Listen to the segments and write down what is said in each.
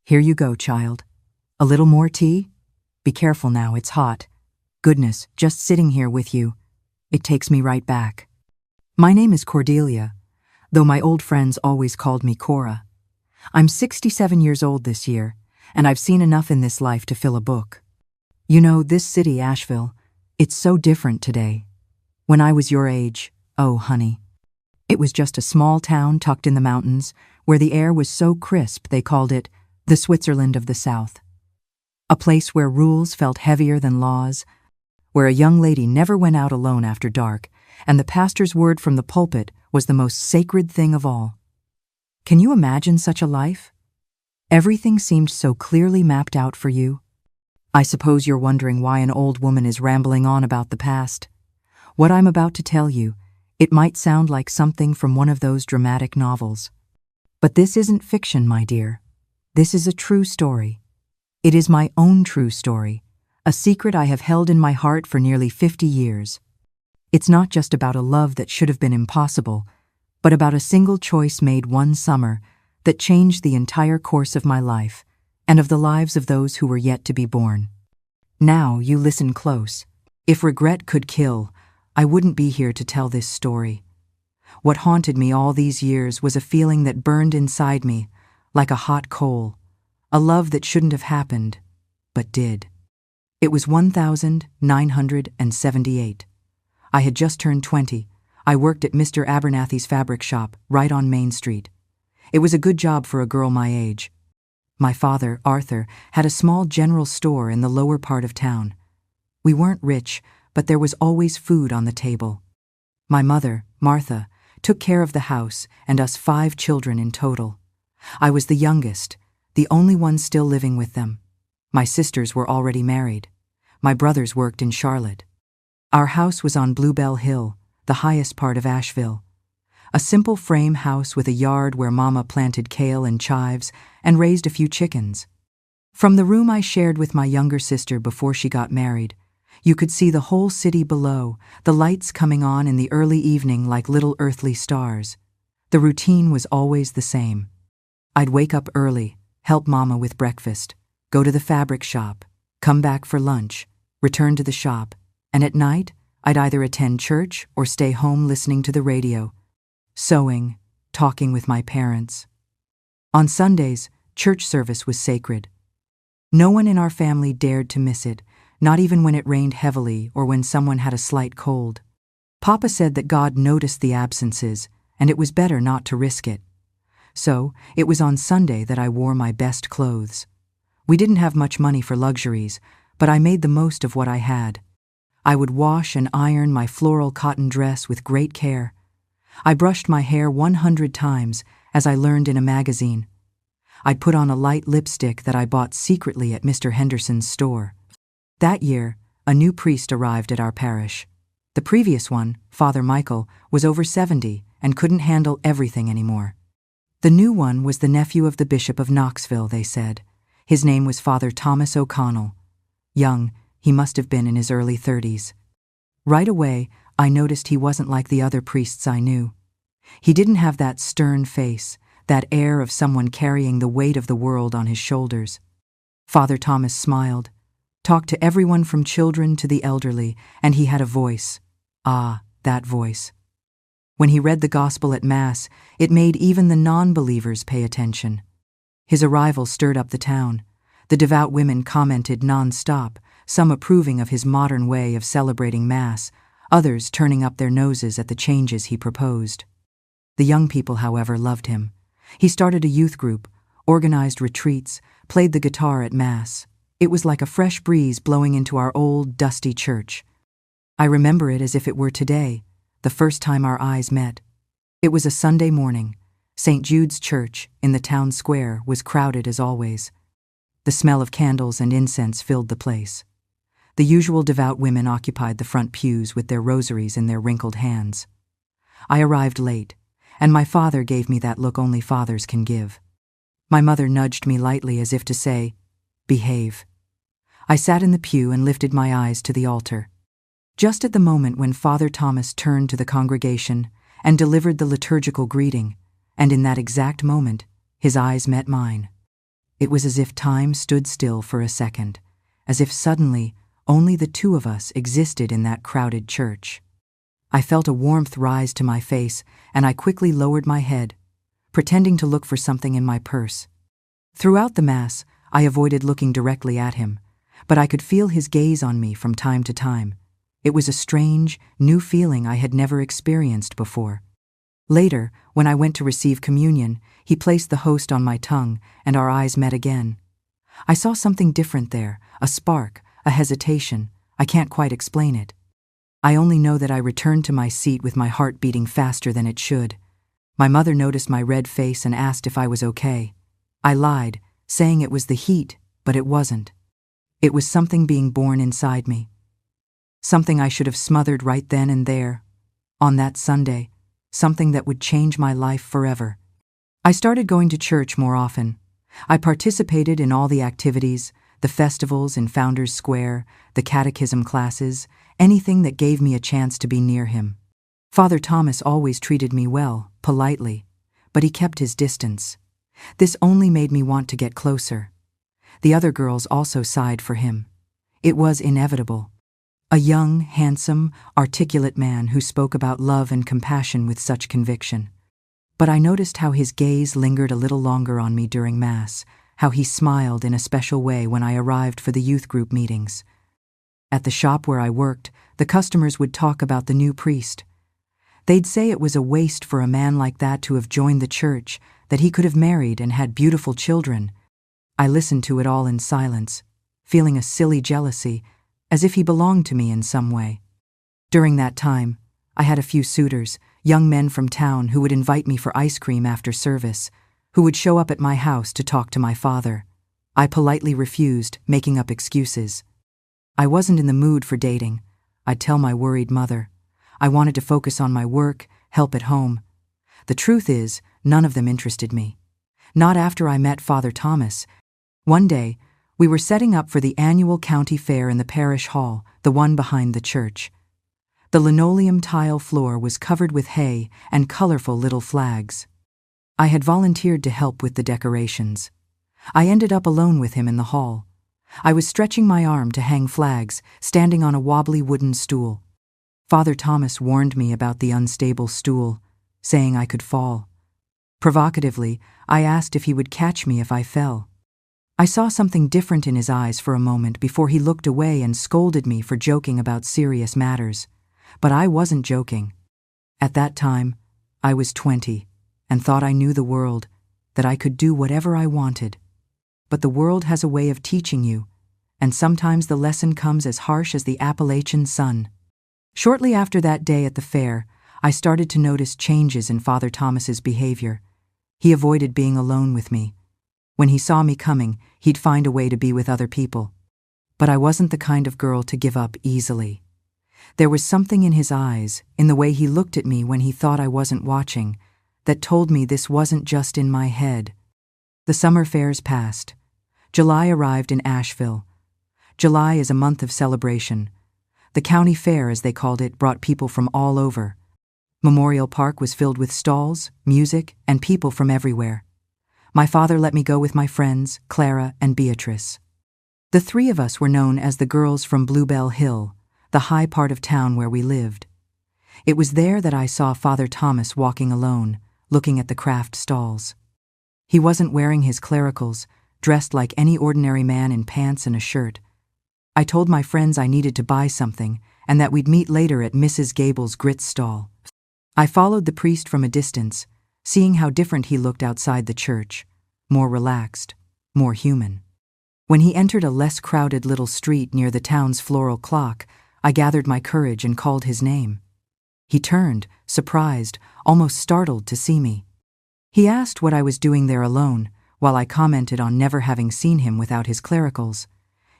Here you go, child. A little more tea? Be careful now, it's hot. Goodness, just sitting here with you. It takes me right back. My name is Cordelia, though my old friends always called me Cora. I'm 67 years old this year, and I've seen enough in this life to fill a book. You know, this city, Asheville, it's so different today. When I was your age, oh honey, it was just a small town tucked in the mountains where the air was so crisp they called it the Switzerland of the South. A place where rules felt heavier than laws, where a young lady never went out alone after dark, and the pastor's word from the pulpit was the most sacred thing of all. Can you imagine such a life? Everything seemed so clearly mapped out for you. I suppose you're wondering why an old woman is rambling on about the past. What I'm about to tell you, it might sound like something from one of those dramatic novels. But this isn't fiction, my dear. This is a true story. It is my own true story, a secret I have held in my heart for nearly 50 years. It's not just about a love that should have been impossible, but about a single choice made one summer that changed the entire course of my life and of the lives of those who were yet to be born. Now you listen close. If regret could kill, I wouldn't be here to tell this story. What haunted me all these years was a feeling that burned inside me like a hot coal, a love that shouldn't have happened, but did. It was 1978. I had just turned 20. I worked at Mr. Abernathy's fabric shop right on Main Street. It was a good job for a girl my age. My father, Arthur, had a small general store in the lower part of town. We weren't rich, but there was always food on the table. My mother, Martha, took care of the house and us 5 children in total. I was the youngest, the only one still living with them. My sisters were already married. My brothers worked in Charlotte. Our house was on Bluebell Hill, the highest part of Asheville. A simple frame house with a yard where Mama planted kale and chives and raised a few chickens. From the room I shared with my younger sister before she got married, you could see the whole city below, the lights coming on in the early evening like little earthly stars. The routine was always the same. I'd wake up early, help Mama with breakfast, go to the fabric shop, come back for lunch, return to the shop, and at night, I'd either attend church or stay home listening to the radio, sewing, talking with my parents. On Sundays, church service was sacred. No one in our family dared to miss it, not even when it rained heavily or when someone had a slight cold. Papa said that God noticed the absences, and it was better not to risk it. So, it was on Sunday that I wore my best clothes. We didn't have much money for luxuries, but I made the most of what I had. I would wash and iron my floral cotton dress with great care. I brushed my hair 100 times, as I learned in a magazine. I'd put on a light lipstick that I bought secretly at Mr. Henderson's store. That year, a new priest arrived at our parish. The previous one, Father Michael, was over 70 and couldn't handle everything anymore. The new one was the nephew of the Bishop of Knoxville, they said. His name was Father Thomas O'Connell. Young, he must have been in his early 30s. Right away, I noticed he wasn't like the other priests I knew. He didn't have that stern face, that air of someone carrying the weight of the world on his shoulders. Father Thomas smiled, talked to everyone from children to the elderly, and he had a voice. Ah, that voice. When he read the gospel at Mass, it made even the non-believers pay attention. His arrival stirred up the town. The devout women commented non-stop, some approving of his modern way of celebrating Mass, others turning up their noses at the changes he proposed. The young people, however, loved him. He started a youth group, organized retreats, played the guitar at Mass. It was like a fresh breeze blowing into our old, dusty church. I remember it as if it were today, the first time our eyes met. It was a Sunday morning. St. Jude's Church, in the town square, was crowded as always. The smell of candles and incense filled the place. The usual devout women occupied the front pews with their rosaries in their wrinkled hands. I arrived late, and my father gave me that look only fathers can give. My mother nudged me lightly as if to say, "Behave." I sat in the pew and lifted my eyes to the altar. Just at the moment when Father Thomas turned to the congregation and delivered the liturgical greeting, and in that exact moment, his eyes met mine. It was as if time stood still for a second, as if suddenly only the two of us existed in that crowded church. I felt a warmth rise to my face, and I quickly lowered my head, pretending to look for something in my purse. Throughout the Mass, I avoided looking directly at him, but I could feel his gaze on me from time to time. It was a strange, new feeling I had never experienced before. Later, when I went to receive communion, he placed the host on my tongue, and our eyes met again. I saw something different there, a spark, a hesitation. I can't quite explain it. I only know that I returned to my seat with my heart beating faster than it should. My mother noticed my red face and asked if I was okay. I lied, saying it was the heat, but it wasn't. It was something being born inside me. Something I should have smothered right then and there, on that Sunday, something that would change my life forever. I started going to church more often. I participated in all the activities, the festivals in Founders Square, the catechism classes, anything that gave me a chance to be near him. Father Thomas always treated me well, politely, but he kept his distance. This only made me want to get closer. The other girls also sighed for him. It was inevitable. A young, handsome, articulate man who spoke about love and compassion with such conviction. But I noticed how his gaze lingered a little longer on me during Mass, how he smiled in a special way when I arrived for the youth group meetings. At the shop where I worked, the customers would talk about the new priest. They'd say it was a waste for a man like that to have joined the church, that he could have married and had beautiful children. I listened to it all in silence, feeling a silly jealousy, as if he belonged to me in some way. During that time, I had a few suitors, young men from town who would invite me for ice cream after service, who would show up at my house to talk to my father. I politely refused, making up excuses. I wasn't in the mood for dating, I'd tell my worried mother. I wanted to focus on my work, help at home. The truth is, none of them interested me. Not after I met Father Thomas. One day, we were setting up for the annual county fair in the parish hall, the one behind the church. The linoleum tile floor was covered with hay and colorful little flags. I had volunteered to help with the decorations. I ended up alone with him in the hall. I was stretching my arm to hang flags, standing on a wobbly wooden stool. Father Thomas warned me about the unstable stool, saying I could fall. Provocatively, I asked if he would catch me if I fell. I saw something different in his eyes for a moment before he looked away and scolded me for joking about serious matters. But I wasn't joking. At that time, I was 20 and thought I knew the world, that I could do whatever I wanted. But the world has a way of teaching you, and sometimes the lesson comes as harsh as the Appalachian sun. Shortly after that day at the fair, I started to notice changes in Father Thomas's behavior. He avoided being alone with me. When he saw me coming, he'd find a way to be with other people. But I wasn't the kind of girl to give up easily. There was something in his eyes, in the way he looked at me when he thought I wasn't watching, that told me this wasn't just in my head. The summer fairs passed. July arrived in Asheville. July is a month of celebration. The county fair, as they called it, brought people from all over. Memorial Park was filled with stalls, music, and people from everywhere. My father let me go with my friends, Clara and Beatrice. The three of us were known as the girls from Bluebell Hill, the high part of town where we lived. It was there that I saw Father Thomas walking alone, looking at the craft stalls. He wasn't wearing his clericals, dressed like any ordinary man in pants and a shirt. I told my friends I needed to buy something and that we'd meet later at Mrs. Gable's grits stall. I followed the priest from a distance, seeing how different he looked outside the church, more relaxed, more human. When he entered a less crowded little street near the town's floral clock, I gathered my courage and called his name. He turned, surprised, almost startled to see me. He asked what I was doing there alone, while I commented on never having seen him without his clericals.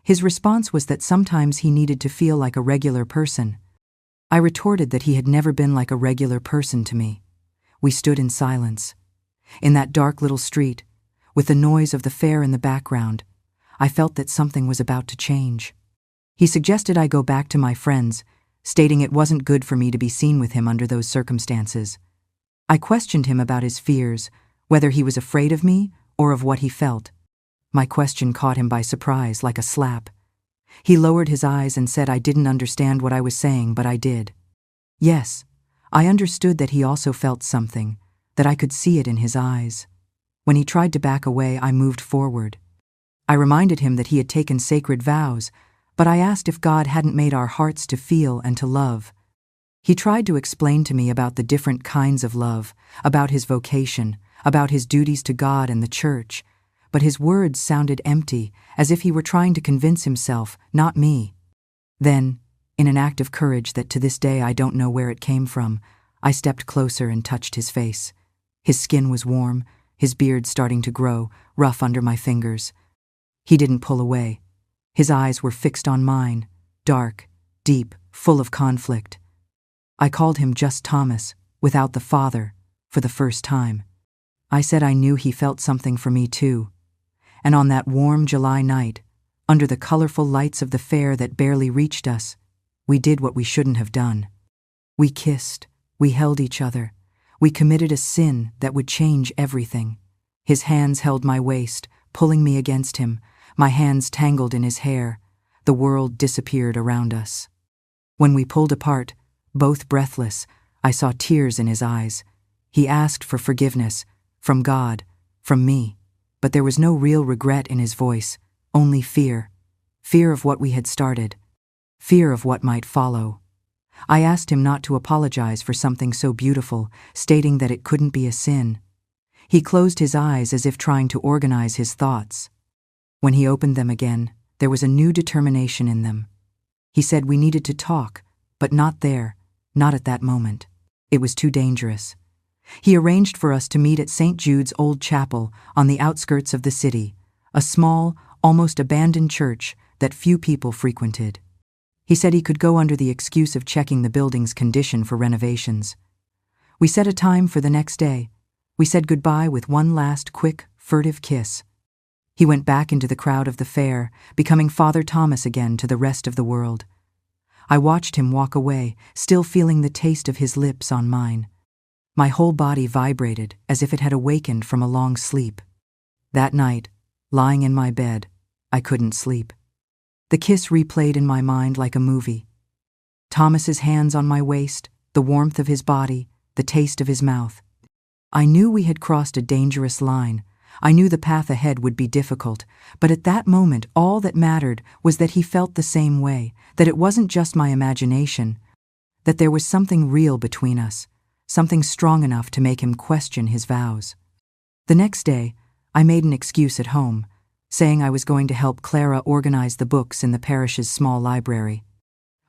His response was that sometimes he needed to feel like a regular person. I retorted that he had never been like a regular person to me. We stood in silence. In that dark little street, with the noise of the fair in the background, I felt that something was about to change. He suggested I go back to my friends, stating it wasn't good for me to be seen with him under those circumstances. I questioned him about his fears, whether he was afraid of me or of what he felt. My question caught him by surprise, like a slap. He lowered his eyes and said I didn't understand what I was saying, but I did. Yes, I understood that he also felt something, that I could see it in his eyes. When he tried to back away, I moved forward. I reminded him that he had taken sacred vows, but I asked if God hadn't made our hearts to feel and to love. He tried to explain to me about the different kinds of love, about his vocation, about his duties to God and the church, but his words sounded empty, as if he were trying to convince himself, not me. Then, in an act of courage that to this day I don't know where it came from, I stepped closer and touched his face. His skin was warm, his beard starting to grow, rough under my fingers. He didn't pull away. His eyes were fixed on mine, dark, deep, full of conflict. I called him just Thomas, without the father, for the first time. I said I knew he felt something for me too. And on that warm July night, under the colorful lights of the fair that barely reached us, we did what we shouldn't have done. We kissed, we held each other, we committed a sin that would change everything. His hands held my waist, pulling me against him, my hands tangled in his hair. The world disappeared around us. When we pulled apart, both breathless, I saw tears in his eyes. He asked for forgiveness, from God, from me, but there was no real regret in his voice, only fear. Fear of what we had started. Fear of what might follow. I asked him not to apologize for something so beautiful, stating that it couldn't be a sin. He closed his eyes as if trying to organize his thoughts. When he opened them again, there was a new determination in them. He said we needed to talk, but not there, not at that moment. It was too dangerous. He arranged for us to meet at St. Jude's Old Chapel on the outskirts of the city, a small, almost abandoned church that few people frequented. He said he could go under the excuse of checking the building's condition for renovations. We set a time for the next day. We said goodbye with one last quick, furtive kiss. He went back into the crowd of the fair, becoming Father Thomas again to the rest of the world. I watched him walk away, still feeling the taste of his lips on mine. My whole body vibrated as if it had awakened from a long sleep. That night, lying in my bed, I couldn't sleep. The kiss replayed in my mind like a movie. Thomas's hands on my waist, the warmth of his body, the taste of his mouth. I knew we had crossed a dangerous line. I knew the path ahead would be difficult, but at that moment all that mattered was that he felt the same way, that it wasn't just my imagination, that there was something real between us, something strong enough to make him question his vows. The next day, I made an excuse at home, saying I was going to help Clara organize the books in the parish's small library.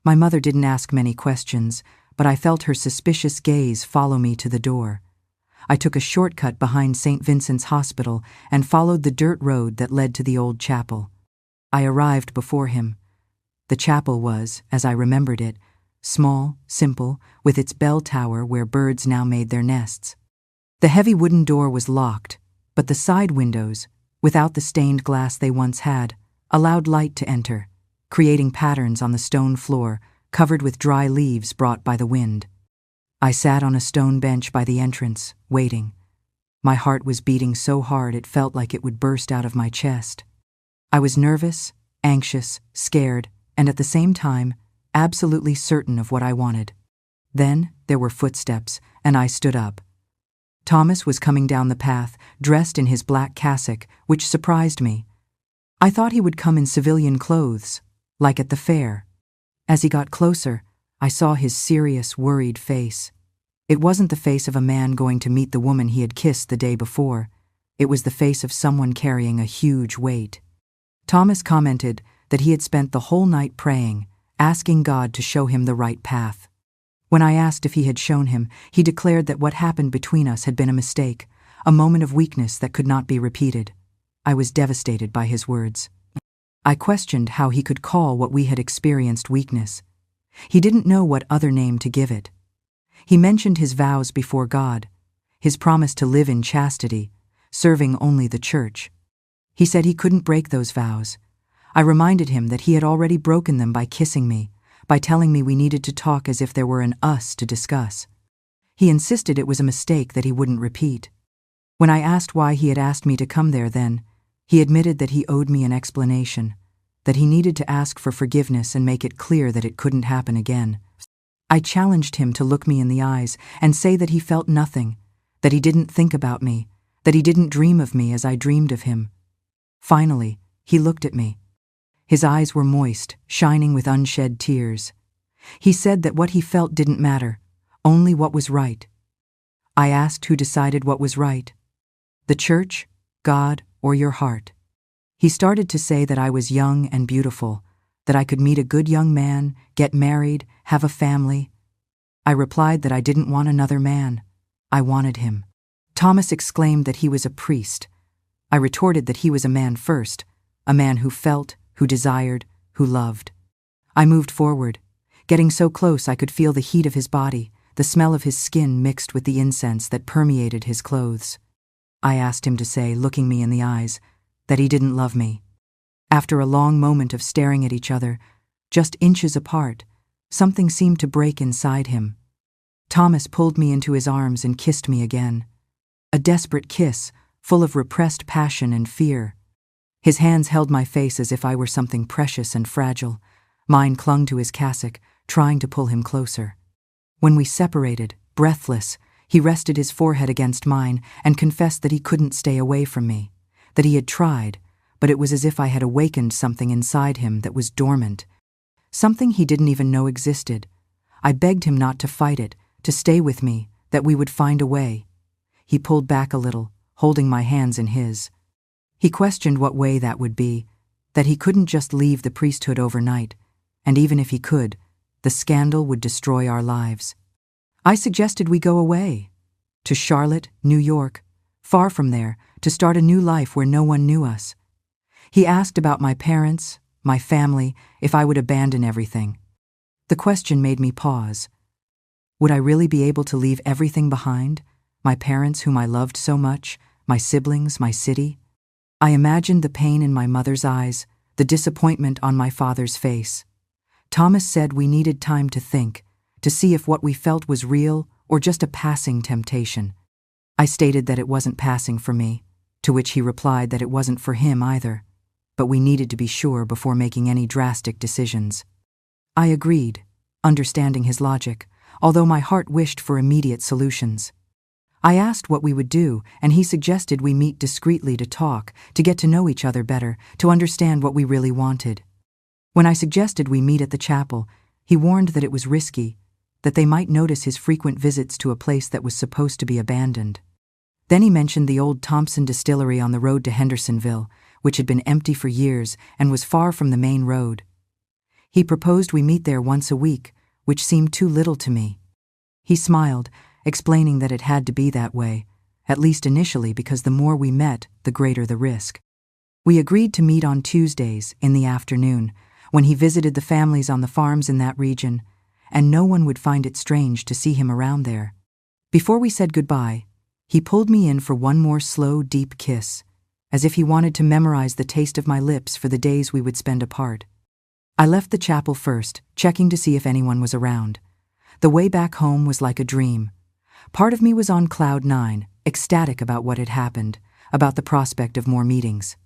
My mother didn't ask many questions, but I felt her suspicious gaze follow me to the door. I took a shortcut behind St. Vincent's Hospital and followed the dirt road that led to the old chapel. I arrived before him. The chapel was, as I remembered it, small, simple, with its bell tower where birds now made their nests. The heavy wooden door was locked, but the side windows, without the stained glass they once had, allowed light to enter, creating patterns on the stone floor covered with dry leaves brought by the wind. I sat on a stone bench by the entrance, waiting. My heart was beating so hard it felt like it would burst out of my chest. I was nervous, anxious, scared, and at the same time, absolutely certain of what I wanted. Then there were footsteps, and I stood up. Thomas was coming down the path, dressed in his black cassock, which surprised me. I thought he would come in civilian clothes, like at the fair. As he got closer, I saw his serious, worried face. It wasn't the face of a man going to meet the woman he had kissed the day before. It was the face of someone carrying a huge weight. Thomas commented that he had spent the whole night praying, asking God to show him the right path. When I asked if he had shown him, he declared that what happened between us had been a mistake, a moment of weakness that could not be repeated. I was devastated by his words. I questioned how he could call what we had experienced weakness. He didn't know what other name to give it. He mentioned his vows before God, his promise to live in chastity, serving only the church. He said he couldn't break those vows. I reminded him that he had already broken them by kissing me, by telling me we needed to talk as if there were an us to discuss. He insisted it was a mistake that he wouldn't repeat. When I asked why he had asked me to come there then, He admitted that he owed me an explanation, that he needed to ask for forgiveness and make it clear that it couldn't happen again. I challenged him to look me in the eyes and say that he felt nothing, that he didn't think about me, that he didn't dream of me as I dreamed of him. Finally, he looked at me. His eyes were moist, shining with unshed tears. He said that what he felt didn't matter, only what was right. I asked who decided what was right. The church, God, or your heart? He started to say that I was young and beautiful, that I could meet a good young man, get married, have a family. I replied that I didn't want another man. I wanted him. Thomas exclaimed that he was a priest. I retorted that he was a man first, a man who felt, who desired, who loved. I moved forward. Getting so close I could feel the heat of his body, the smell of his skin mixed with the incense that permeated his clothes. I asked him to say, looking me in the eyes, that he didn't love me. After a long moment of staring at each other, just inches apart, something seemed to break inside him. Thomas pulled me into his arms and kissed me again. A desperate kiss, full of repressed passion and fear. His hands held my face as if I were something precious and fragile. Mine clung to his cassock, trying to pull him closer. When we separated, breathless, he rested his forehead against mine and confessed that he couldn't stay away from me, that he had tried, but it was as if I had awakened something inside him that was dormant, something he didn't even know existed. I begged him not to fight it, to stay with me, that we would find a way. He pulled back a little, holding my hands in his. He questioned what way that would be, that he couldn't just leave the priesthood overnight, and even if he could, the scandal would destroy our lives. I suggested we go away, to Charlotte, New York, far from there, to start a new life where no one knew us. He asked about my parents, my family, if I would abandon everything. The question made me pause. Would I really be able to leave everything behind? My parents whom I loved so much, my siblings, my city? I imagined the pain in my mother's eyes, the disappointment on my father's face. Thomas said we needed time to think, to see if what we felt was real or just a passing temptation. I stated that it wasn't passing for me, to which he replied that it wasn't for him either, but we needed to be sure before making any drastic decisions. I agreed, understanding his logic, although my heart wished for immediate solutions. I asked what we would do, and he suggested we meet discreetly to talk, to get to know each other better, to understand what we really wanted. When I suggested we meet at the chapel, he warned that it was risky, that they might notice his frequent visits to a place that was supposed to be abandoned. Then he mentioned the old Thompson distillery on the road to Hendersonville, which had been empty for years and was far from the main road. He proposed we meet there once a week, which seemed too little to me. He smiled, explaining that it had to be that way, at least initially because the more we met, the greater the risk. We agreed to meet on Tuesdays, in the afternoon, when he visited the families on the farms in that region, and no one would find it strange to see him around there. Before we said goodbye, he pulled me in for one more slow, deep kiss, as if he wanted to memorize the taste of my lips for the days we would spend apart. I left the chapel first, checking to see if anyone was around. The way back home was like a dream. Part of me was on cloud 9, ecstatic about what had happened, about the prospect of more meetings.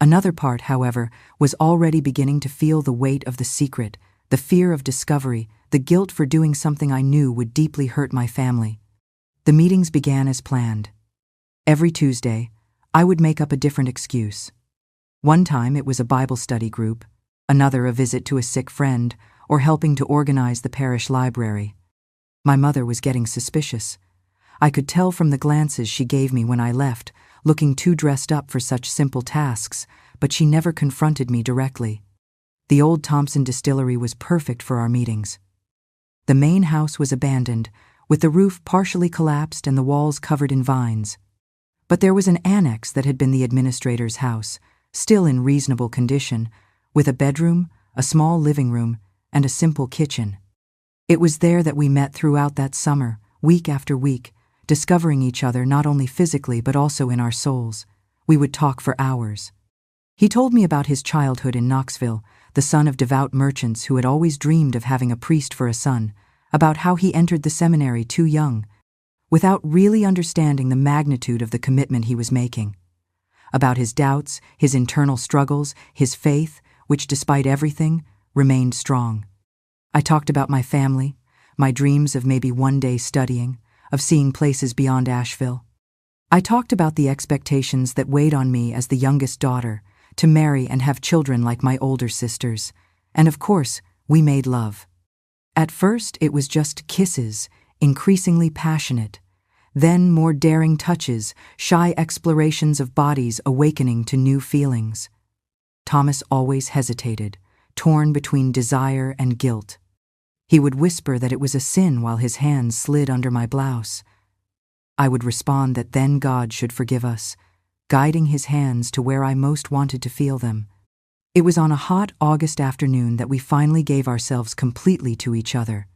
Another part, however, was already beginning to feel the weight of the secret, the fear of discovery, the guilt for doing something I knew would deeply hurt my family. The meetings began as planned. Every Tuesday, I would make up a different excuse. One time it was a Bible study group, another a visit to a sick friend, or helping to organize the parish library. My mother was getting suspicious. I could tell from the glances she gave me when I left, looking too dressed up for such simple tasks, but she never confronted me directly. The old Thompson distillery was perfect for our meetings. The main house was abandoned, with the roof partially collapsed and the walls covered in vines. But there was an annex that had been the administrator's house, still in reasonable condition, with a bedroom, a small living room, and a simple kitchen. It was there that we met throughout that summer, week after week, discovering each other not only physically but also in our souls. We would talk for hours. He told me about his childhood in Knoxville, the son of devout merchants who had always dreamed of having a priest for a son, about how he entered the seminary too young, without really understanding the magnitude of the commitment he was making. about his doubts, his internal struggles, his faith, which despite everything, remained strong. I talked about my family, my dreams of maybe one day studying, of seeing places beyond Asheville. I talked about the expectations that weighed on me as the youngest daughter, to marry and have children like my older sisters, and of course, we made love. At first, it was just kisses, increasingly passionate. Then more daring touches, shy explorations of bodies awakening to new feelings. Thomas always hesitated, torn between desire and guilt. He would whisper that it was a sin while his hands slid under my blouse. I would respond that then God should forgive us, guiding his hands to where I most wanted to feel them. It was on a hot August afternoon that we finally gave ourselves completely to each other.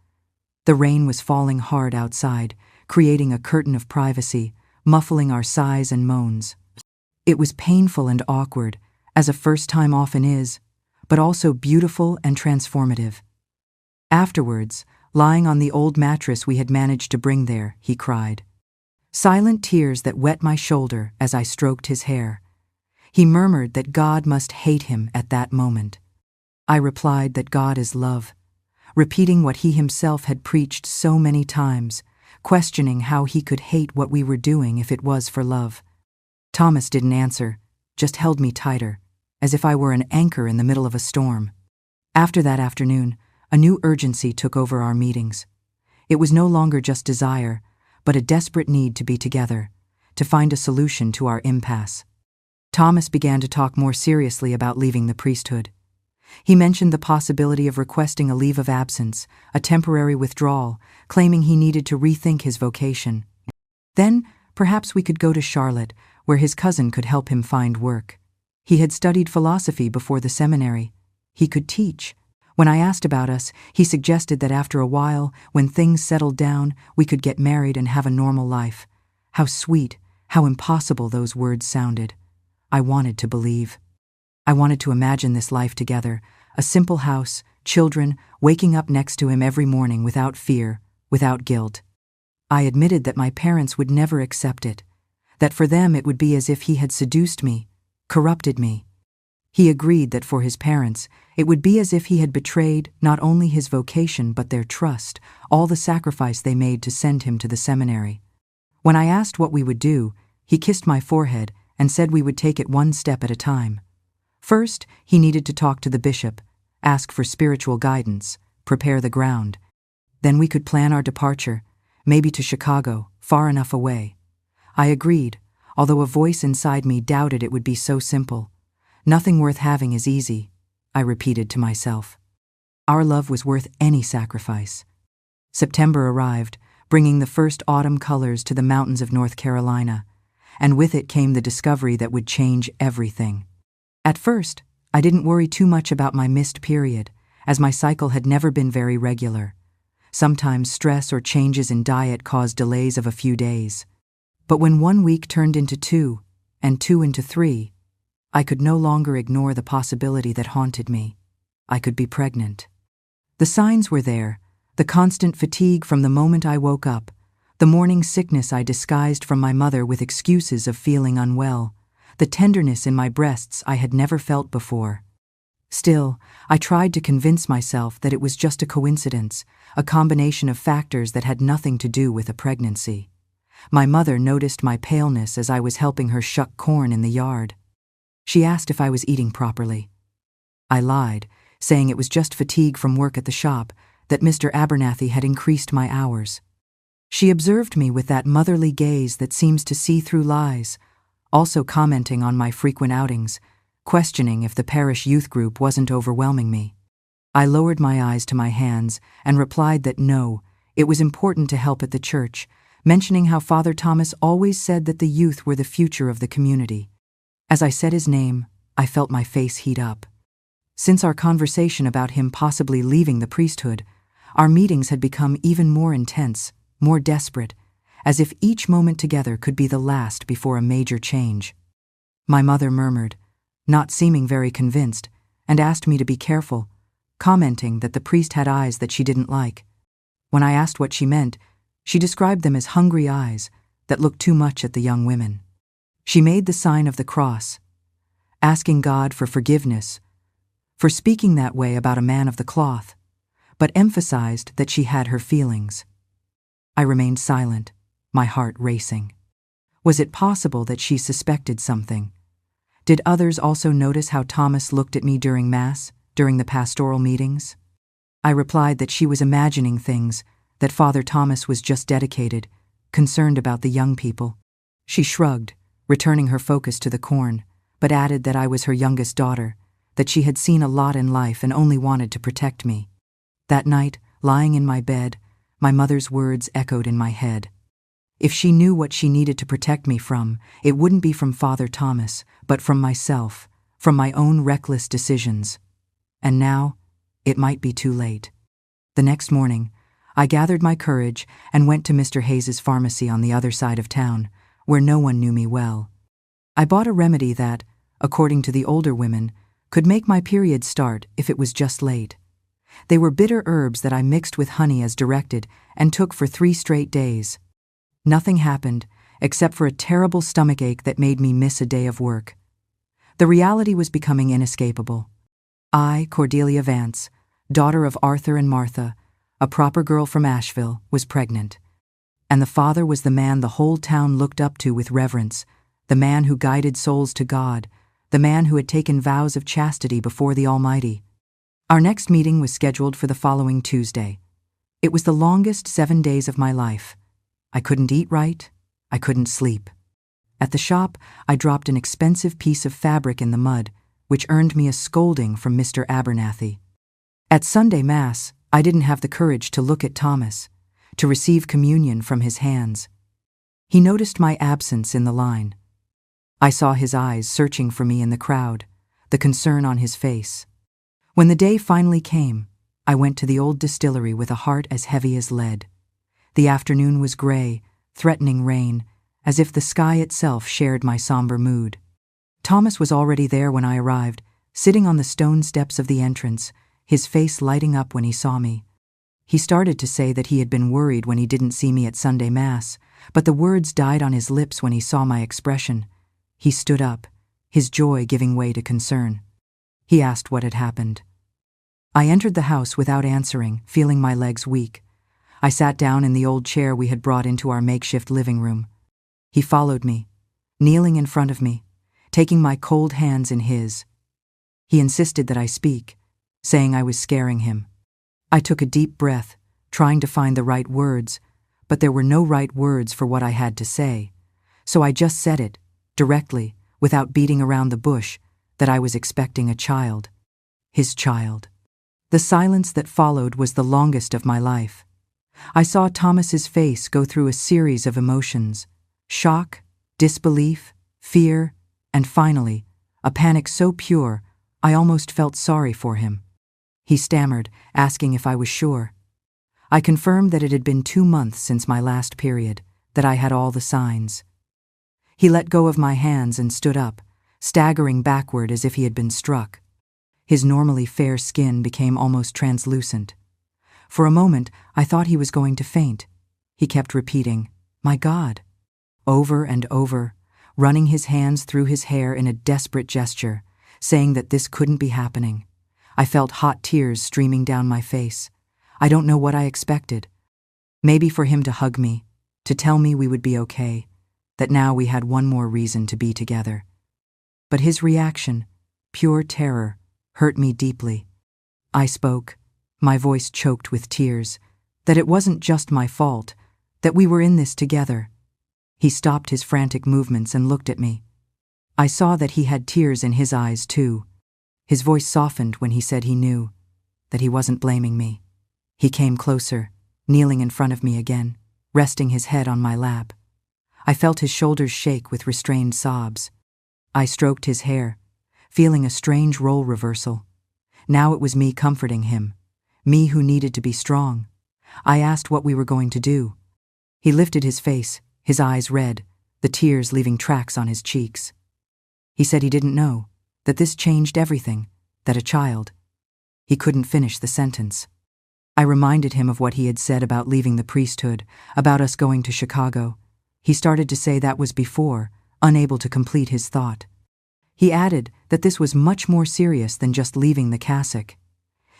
The rain was falling hard outside, creating a curtain of privacy, muffling our sighs and moans. It was painful and awkward, as a first time often is, but also beautiful and transformative. Afterwards, lying on the old mattress we had managed to bring there, he cried. Silent tears that wet my shoulder as I stroked his hair. He murmured that God must hate him at that moment. I replied that God is love, repeating what he himself had preached so many times, questioning how he could hate what we were doing if it was for love. Thomas didn't answer, just held me tighter, as if I were an anchor in the middle of a storm. After that afternoon, a new urgency took over our meetings. It was no longer just desire, but a desperate need to be together, to find a solution to our impasse. Thomas began to talk more seriously about leaving the priesthood. He mentioned the possibility of requesting a leave of absence, a temporary withdrawal, claiming he needed to rethink his vocation. Then, perhaps we could go to Charlotte, where his cousin could help him find work. He had studied philosophy before the seminary. He could teach. When I asked about us, he suggested that after a while, when things settled down, we could get married and have a normal life. How sweet, how impossible those words sounded. I wanted to believe. I wanted to imagine this life together, a simple house, children, waking up next to him every morning without fear, without guilt. I admitted that my parents would never accept it, that for them it would be as if he had seduced me, corrupted me. He agreed that for his parents, it would be as if he had betrayed not only his vocation but their trust, all the sacrifice they made to send him to the seminary. When I asked what we would do, he kissed my forehead and said we would take it one step at a time. First, he needed to talk to the bishop, ask for spiritual guidance, prepare the ground. Then we could plan our departure, maybe to Chicago, far enough away. I agreed, although a voice inside me doubted it would be so simple. Nothing worth having is easy, I repeated to myself. Our love was worth any sacrifice. September arrived, bringing the first autumn colors to the mountains of North Carolina, and with it came the discovery that would change everything. At first, I didn't worry too much about my missed period, as my cycle had never been very regular. Sometimes stress or changes in diet caused delays of a few days. But when 1 week turned into 2, and 2 into 3, I could no longer ignore the possibility that haunted me. I could be pregnant. The signs were there, the constant fatigue from the moment I woke up, the morning sickness I disguised from my mother with excuses of feeling unwell, the tenderness in my breasts I had never felt before. Still, I tried to convince myself that it was just a coincidence, a combination of factors that had nothing to do with a pregnancy. My mother noticed my paleness as I was helping her shuck corn in the yard. She asked if I was eating properly. I lied, saying it was just fatigue from work at the shop, that Mr. Abernathy had increased my hours. She observed me with that motherly gaze that seems to see through lies, also commenting on my frequent outings, questioning if the parish youth group wasn't overwhelming me. I lowered my eyes to my hands and replied that no, it was important to help at the church, mentioning how Father Thomas always said that the youth were the future of the community. As I said his name, I felt my face heat up. Since our conversation about him possibly leaving the priesthood, our meetings had become even more intense, more desperate, as if each moment together could be the last before a major change. My mother murmured, not seeming very convinced, and asked me to be careful, commenting that the priest had eyes that she didn't like. When I asked what she meant, she described them as hungry eyes that looked too much at the young women. She made the sign of the cross, asking God for forgiveness for speaking that way about a man of the cloth, but emphasized that she had her feelings. I remained silent, my heart racing. Was it possible that she suspected something? Did others also notice how Thomas looked at me during Mass, during the pastoral meetings? I replied that she was imagining things, that Father Thomas was just dedicated, concerned about the young people. She shrugged, returning her focus to the corn, but added that I was her youngest daughter, that she had seen a lot in life and only wanted to protect me. That night, lying in my bed, my mother's words echoed in my head. If she knew what she needed to protect me from, it wouldn't be from Father Thomas, but from myself, from my own reckless decisions. And now, it might be too late. The next morning, I gathered my courage and went to Mr. Hayes's pharmacy on the other side of town, where no one knew me well. I bought a remedy that, according to the older women, could make my period start if it was just late. They were bitter herbs that I mixed with honey as directed and took for 3 straight days. Nothing happened, except for a terrible stomachache that made me miss a day of work. The reality was becoming inescapable. I, Cordelia Vance, daughter of Arthur and Martha, a proper girl from Asheville, was pregnant. And the father was the man the whole town looked up to with reverence, the man who guided souls to God, the man who had taken vows of chastity before the Almighty. Our next meeting was scheduled for the following Tuesday. It was the longest 7 days of my life. I couldn't eat right. I couldn't sleep. At the shop, I dropped an expensive piece of fabric in the mud, which earned me a scolding from Mr. Abernathy. At Sunday Mass, I didn't have the courage to look at Thomas, to receive communion from his hands. He noticed my absence in the line. I saw his eyes searching for me in the crowd, the concern on his face. When the day finally came, I went to the old distillery with a heart as heavy as lead. The afternoon was gray, threatening rain, as if the sky itself shared my somber mood. Thomas was already there when I arrived, sitting on the stone steps of the entrance, his face lighting up when he saw me. He started to say that he had been worried when he didn't see me at Sunday Mass, but the words died on his lips when he saw my expression. He stood up, his joy giving way to concern. He asked what had happened. I entered the house without answering, feeling my legs weak. I sat down in the old chair we had brought into our makeshift living room. He followed me, kneeling in front of me, taking my cold hands in his. He insisted that I speak, saying I was scaring him. I took a deep breath, trying to find the right words, but there were no right words for what I had to say, so I just said it, directly, without beating around the bush, that I was expecting a child. His child. The silence that followed was the longest of my life. I saw Thomas's face go through a series of emotions: shock, disbelief, fear, and finally, a panic so pure I almost felt sorry for him. He stammered, asking if I was sure. I confirmed that it had been 2 months since my last period, that I had all the signs. He let go of my hands and stood up, staggering backward as if he had been struck. His normally fair skin became almost translucent. For a moment, I thought he was going to faint. He kept repeating, "My God," over and over, running his hands through his hair in a desperate gesture, saying that this couldn't be happening. I felt hot tears streaming down my face. I don't know what I expected. Maybe for him to hug me, to tell me we would be okay, that now we had one more reason to be together. But his reaction, pure terror, hurt me deeply. I spoke, my voice choked with tears, that it wasn't just my fault, that we were in this together. He stopped his frantic movements and looked at me. I saw that he had tears in his eyes too. His voice softened when he said he knew, that he wasn't blaming me. He came closer, kneeling in front of me again, resting his head on my lap. I felt his shoulders shake with restrained sobs. I stroked his hair, feeling a strange role reversal. Now it was me comforting him, me who needed to be strong. I asked what we were going to do. He lifted his face, his eyes red, the tears leaving tracks on his cheeks. He said he didn't know, that this changed everything, that a child. He couldn't finish the sentence. I reminded him of what he had said about leaving the priesthood, about us going to Chicago. He started to say that was before, unable to complete his thought. He added that this was much more serious than just leaving the cassock.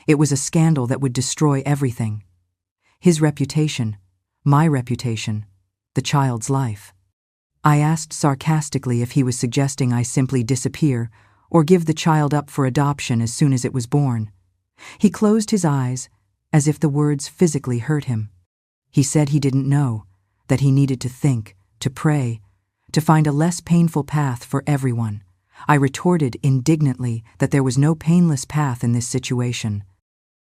It was a scandal that would destroy everything. His reputation, my reputation, the child's life. I asked sarcastically if he was suggesting I simply disappear or give the child up for adoption as soon as it was born. He closed his eyes, as if the words physically hurt him. He said he didn't know, that he needed to think, to pray, to find a less painful path for everyone. I retorted indignantly that there was no painless path in this situation.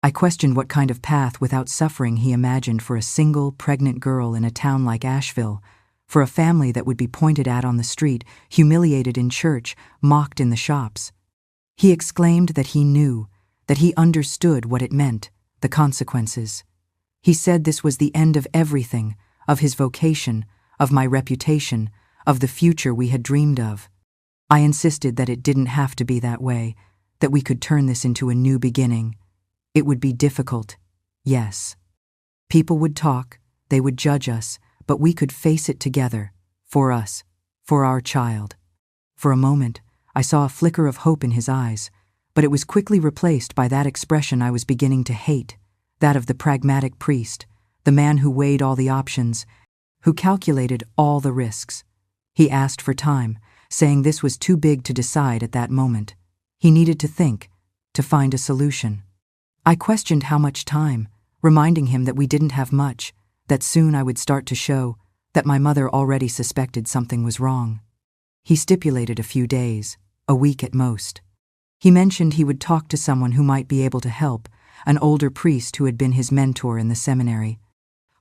I questioned what kind of path without suffering he imagined for a single, pregnant girl in a town like Asheville, for a family that would be pointed at on the street, humiliated in church, mocked in the shops. He exclaimed that he knew, that he understood what it meant, the consequences. He said this was the end of everything, of his vocation, of my reputation, of the future we had dreamed of. I insisted that it didn't have to be that way, that we could turn this into a new beginning. It would be difficult, yes. People would talk, they would judge us, but we could face it together, for us, for our child. For a moment, I saw a flicker of hope in his eyes, but it was quickly replaced by that expression I was beginning to hate, that of the pragmatic priest, the man who weighed all the options, who calculated all the risks. He asked for time, saying this was too big to decide at that moment. He needed to think, to find a solution. I questioned how much time, reminding him that we didn't have much, that soon I would start to show, that my mother already suspected something was wrong. He stipulated a few days, a week at most. He mentioned he would talk to someone who might be able to help, an older priest who had been his mentor in the seminary.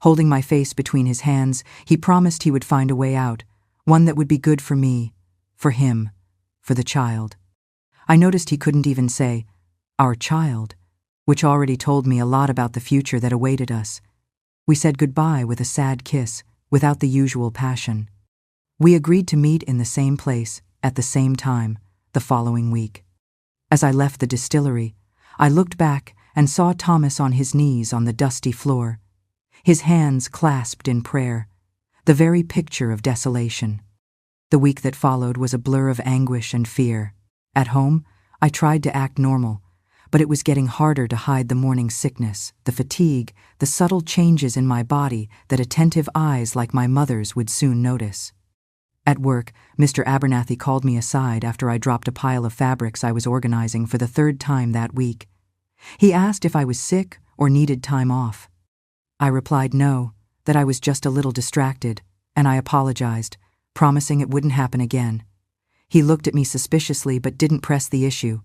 Holding my face between his hands, he promised he would find a way out, one that would be good for me, for him, for the child. I noticed he couldn't even say, our child, which already told me a lot about the future that awaited us. We said goodbye with a sad kiss, without the usual passion. We agreed to meet in the same place, at the same time, the following week. As I left the distillery, I looked back and saw Thomas on his knees on the dusty floor, his hands clasped in prayer, the very picture of desolation. The week that followed was a blur of anguish and fear. At home, I tried to act normal, but it was getting harder to hide the morning sickness, the fatigue, the subtle changes in my body that attentive eyes like my mother's would soon notice. At work, Mr. Abernathy called me aside after I dropped a pile of fabrics I was organizing for the third time that week. He asked if I was sick or needed time off. I replied no, that I was just a little distracted, and I apologized, promising it wouldn't happen again. He looked at me suspiciously but didn't press the issue.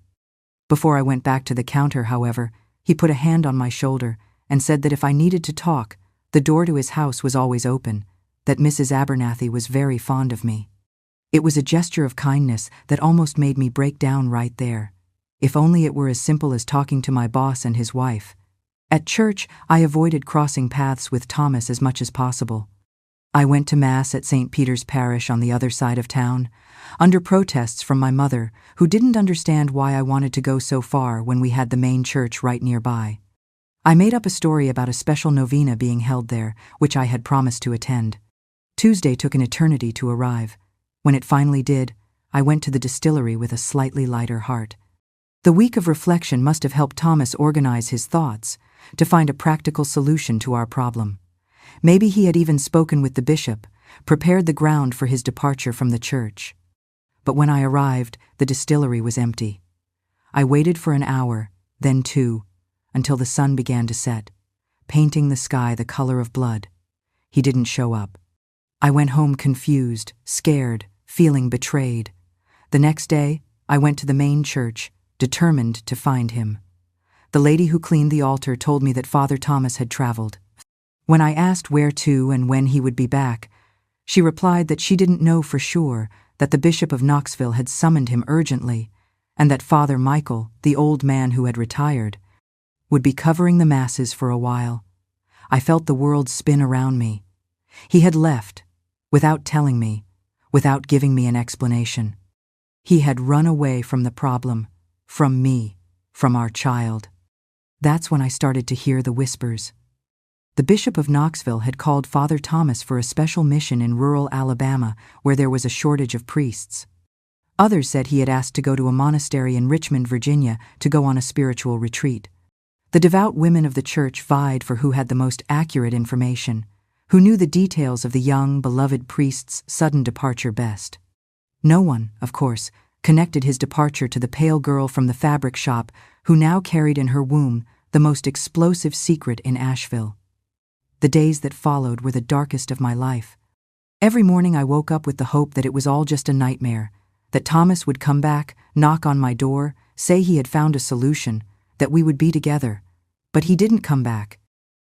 Before I went back to the counter, however, he put a hand on my shoulder and said that if I needed to talk, the door to his house was always open, that Mrs. Abernathy was very fond of me. It was a gesture of kindness that almost made me break down right there. If only it were as simple as talking to my boss and his wife. At church, I avoided crossing paths with Thomas as much as possible. I went to Mass at St. Peter's Parish on the other side of town, under protests from my mother, who didn't understand why I wanted to go so far when we had the main church right nearby. I made up a story about a special novena being held there, which I had promised to attend. Tuesday took an eternity to arrive. When it finally did, I went to the distillery with a slightly lighter heart. The week of reflection must have helped Thomas organize his thoughts, to find a practical solution to our problem. Maybe he had even spoken with the bishop, prepared the ground for his departure from the church. But when I arrived, the distillery was empty. I waited for an hour, then 2, until the sun began to set, painting the sky the color of blood. He didn't show up. I went home confused, scared, feeling betrayed. The next day, I went to the main church, determined to find him. The lady who cleaned the altar told me that Father Thomas had traveled. When I asked where to and when he would be back, she replied that she didn't know for sure, that the Bishop of Knoxville had summoned him urgently, and that Father Michael, the old man who had retired, would be covering the masses for a while. I felt the world spin around me. He had left, without telling me, without giving me an explanation. He had run away from the problem, from me, from our child. That's when I started to hear the whispers. The Bishop of Knoxville had called Father Thomas for a special mission in rural Alabama where there was a shortage of priests. Others said he had asked to go to a monastery in Richmond, Virginia, to go on a spiritual retreat. The devout women of the church vied for who had the most accurate information, who knew the details of the young, beloved priest's sudden departure best. No one, of course, connected his departure to the pale girl from the fabric shop who now carried in her womb the most explosive secret in Asheville. The days that followed were the darkest of my life. Every morning I woke up with the hope that it was all just a nightmare, that Thomas would come back, knock on my door, say he had found a solution, that we would be together. But he didn't come back.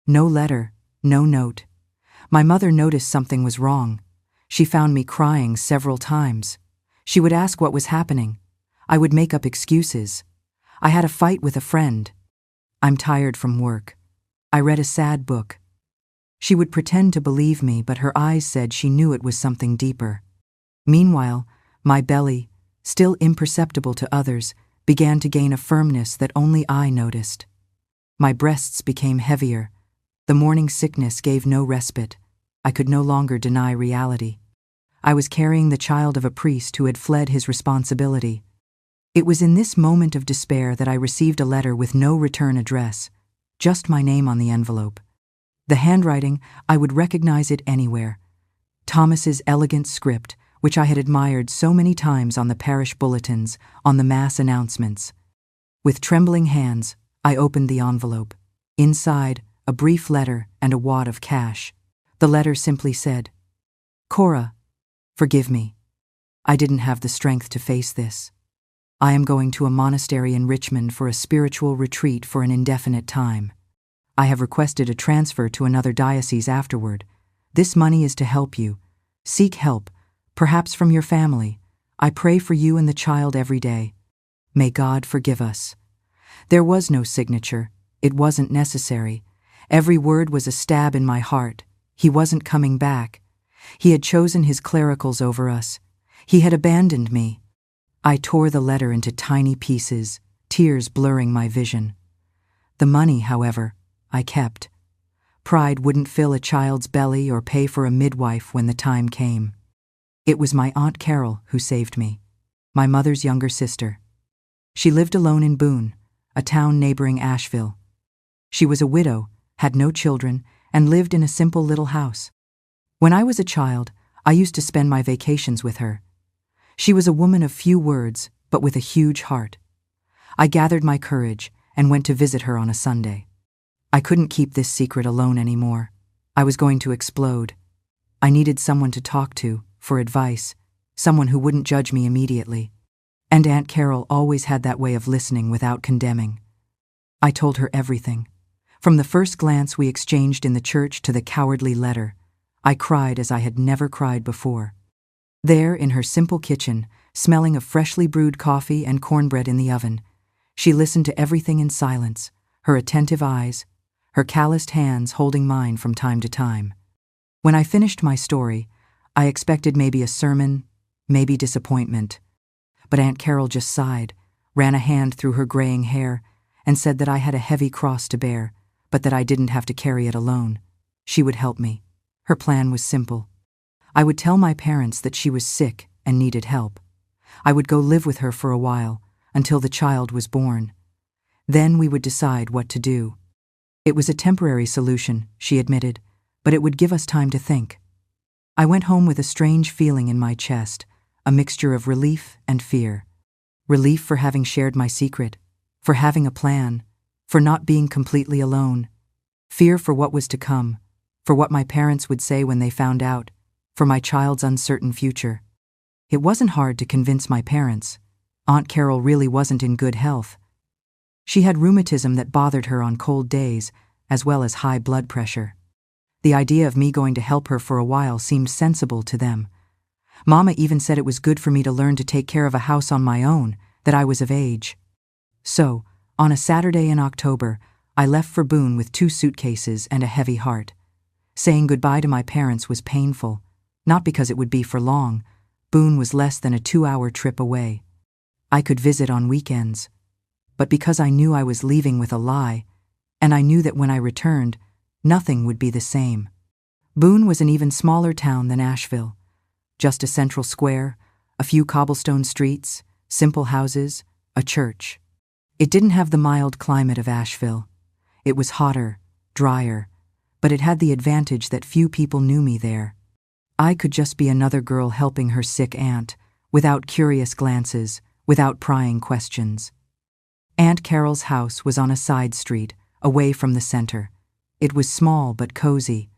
No letter, no note. My mother noticed something was wrong. She found me crying several times. She would ask what was happening. I would make up excuses. I had a fight with a friend. I'm tired from work. I read a sad book. She would pretend to believe me, but her eyes said she knew it was something deeper. Meanwhile, my belly, still imperceptible to others, began to gain a firmness that only I noticed. My breasts became heavier. The morning sickness gave no respite. I could no longer deny reality. I was carrying the child of a priest who had fled his responsibility. It was in this moment of despair that I received a letter with no return address, just my name on the envelope. The handwriting, I would recognize it anywhere. Thomas's elegant script, which I had admired so many times on the parish bulletins, on the mass announcements. With trembling hands, I opened the envelope. Inside, a brief letter and a wad of cash. The letter simply said, "Cora, forgive me. I didn't have the strength to face this. I am going to a monastery in Richmond for a spiritual retreat for an indefinite time. I have requested a transfer to another diocese afterward. This money is to help you. Seek help, perhaps from your family. I pray for you and the child every day. May God forgive us." There was no signature. It wasn't necessary. Every word was a stab in my heart. He wasn't coming back. He had chosen his clericals over us. He had abandoned me. I tore the letter into tiny pieces, tears blurring my vision. The money, however, I kept. Pride wouldn't fill a child's belly or pay for a midwife when the time came. It was my Aunt Carol who saved me, my mother's younger sister. She lived alone in Boone, a town neighboring Asheville. She was a widow, had no children, and lived in a simple little house. When I was a child, I used to spend my vacations with her. She was a woman of few words, but with a huge heart. I gathered my courage and went to visit her on a Sunday. I couldn't keep this secret alone anymore. I was going to explode. I needed someone to talk to, for advice, someone who wouldn't judge me immediately. And Aunt Carol always had that way of listening without condemning. I told her everything. From the first glance we exchanged in the church to the cowardly letter, I cried as I had never cried before. There, in her simple kitchen, smelling of freshly brewed coffee and cornbread in the oven, she listened to everything in silence, her attentive eyes, her calloused hands holding mine from time to time. When I finished my story, I expected maybe a sermon, maybe disappointment. But Aunt Carol just sighed, ran a hand through her graying hair, and said that I had a heavy cross to bear, but that I didn't have to carry it alone. She would help me. Her plan was simple. I would tell my parents that she was sick and needed help. I would go live with her for a while, until the child was born. Then we would decide what to do. It was a temporary solution, she admitted, but it would give us time to think. I went home with a strange feeling in my chest, a mixture of relief and fear. Relief for having shared my secret, for having a plan, for not being completely alone. Fear for what was to come, for what my parents would say when they found out, for my child's uncertain future. It wasn't hard to convince my parents. Aunt Carol really wasn't in good health. She had rheumatism that bothered her on cold days, as well as high blood pressure. The idea of me going to help her for a while seemed sensible to them. Mama even said it was good for me to learn to take care of a house on my own, that I was of age. So, on a Saturday in October, I left for Boone with 2 suitcases and a heavy heart. Saying goodbye to my parents was painful, not because it would be for long. Boone was less than a 2-hour trip away. I could visit on weekends. But because I knew I was leaving with a lie, and I knew that when I returned, nothing would be the same. Boone was an even smaller town than Asheville. Just a central square, a few cobblestone streets, simple houses, a church. It didn't have the mild climate of Asheville. It was hotter, drier, but it had the advantage that few people knew me there. I could just be another girl helping her sick aunt, without curious glances, without prying questions. Aunt Carol's house was on a side street, away from the center. It was small but cozy.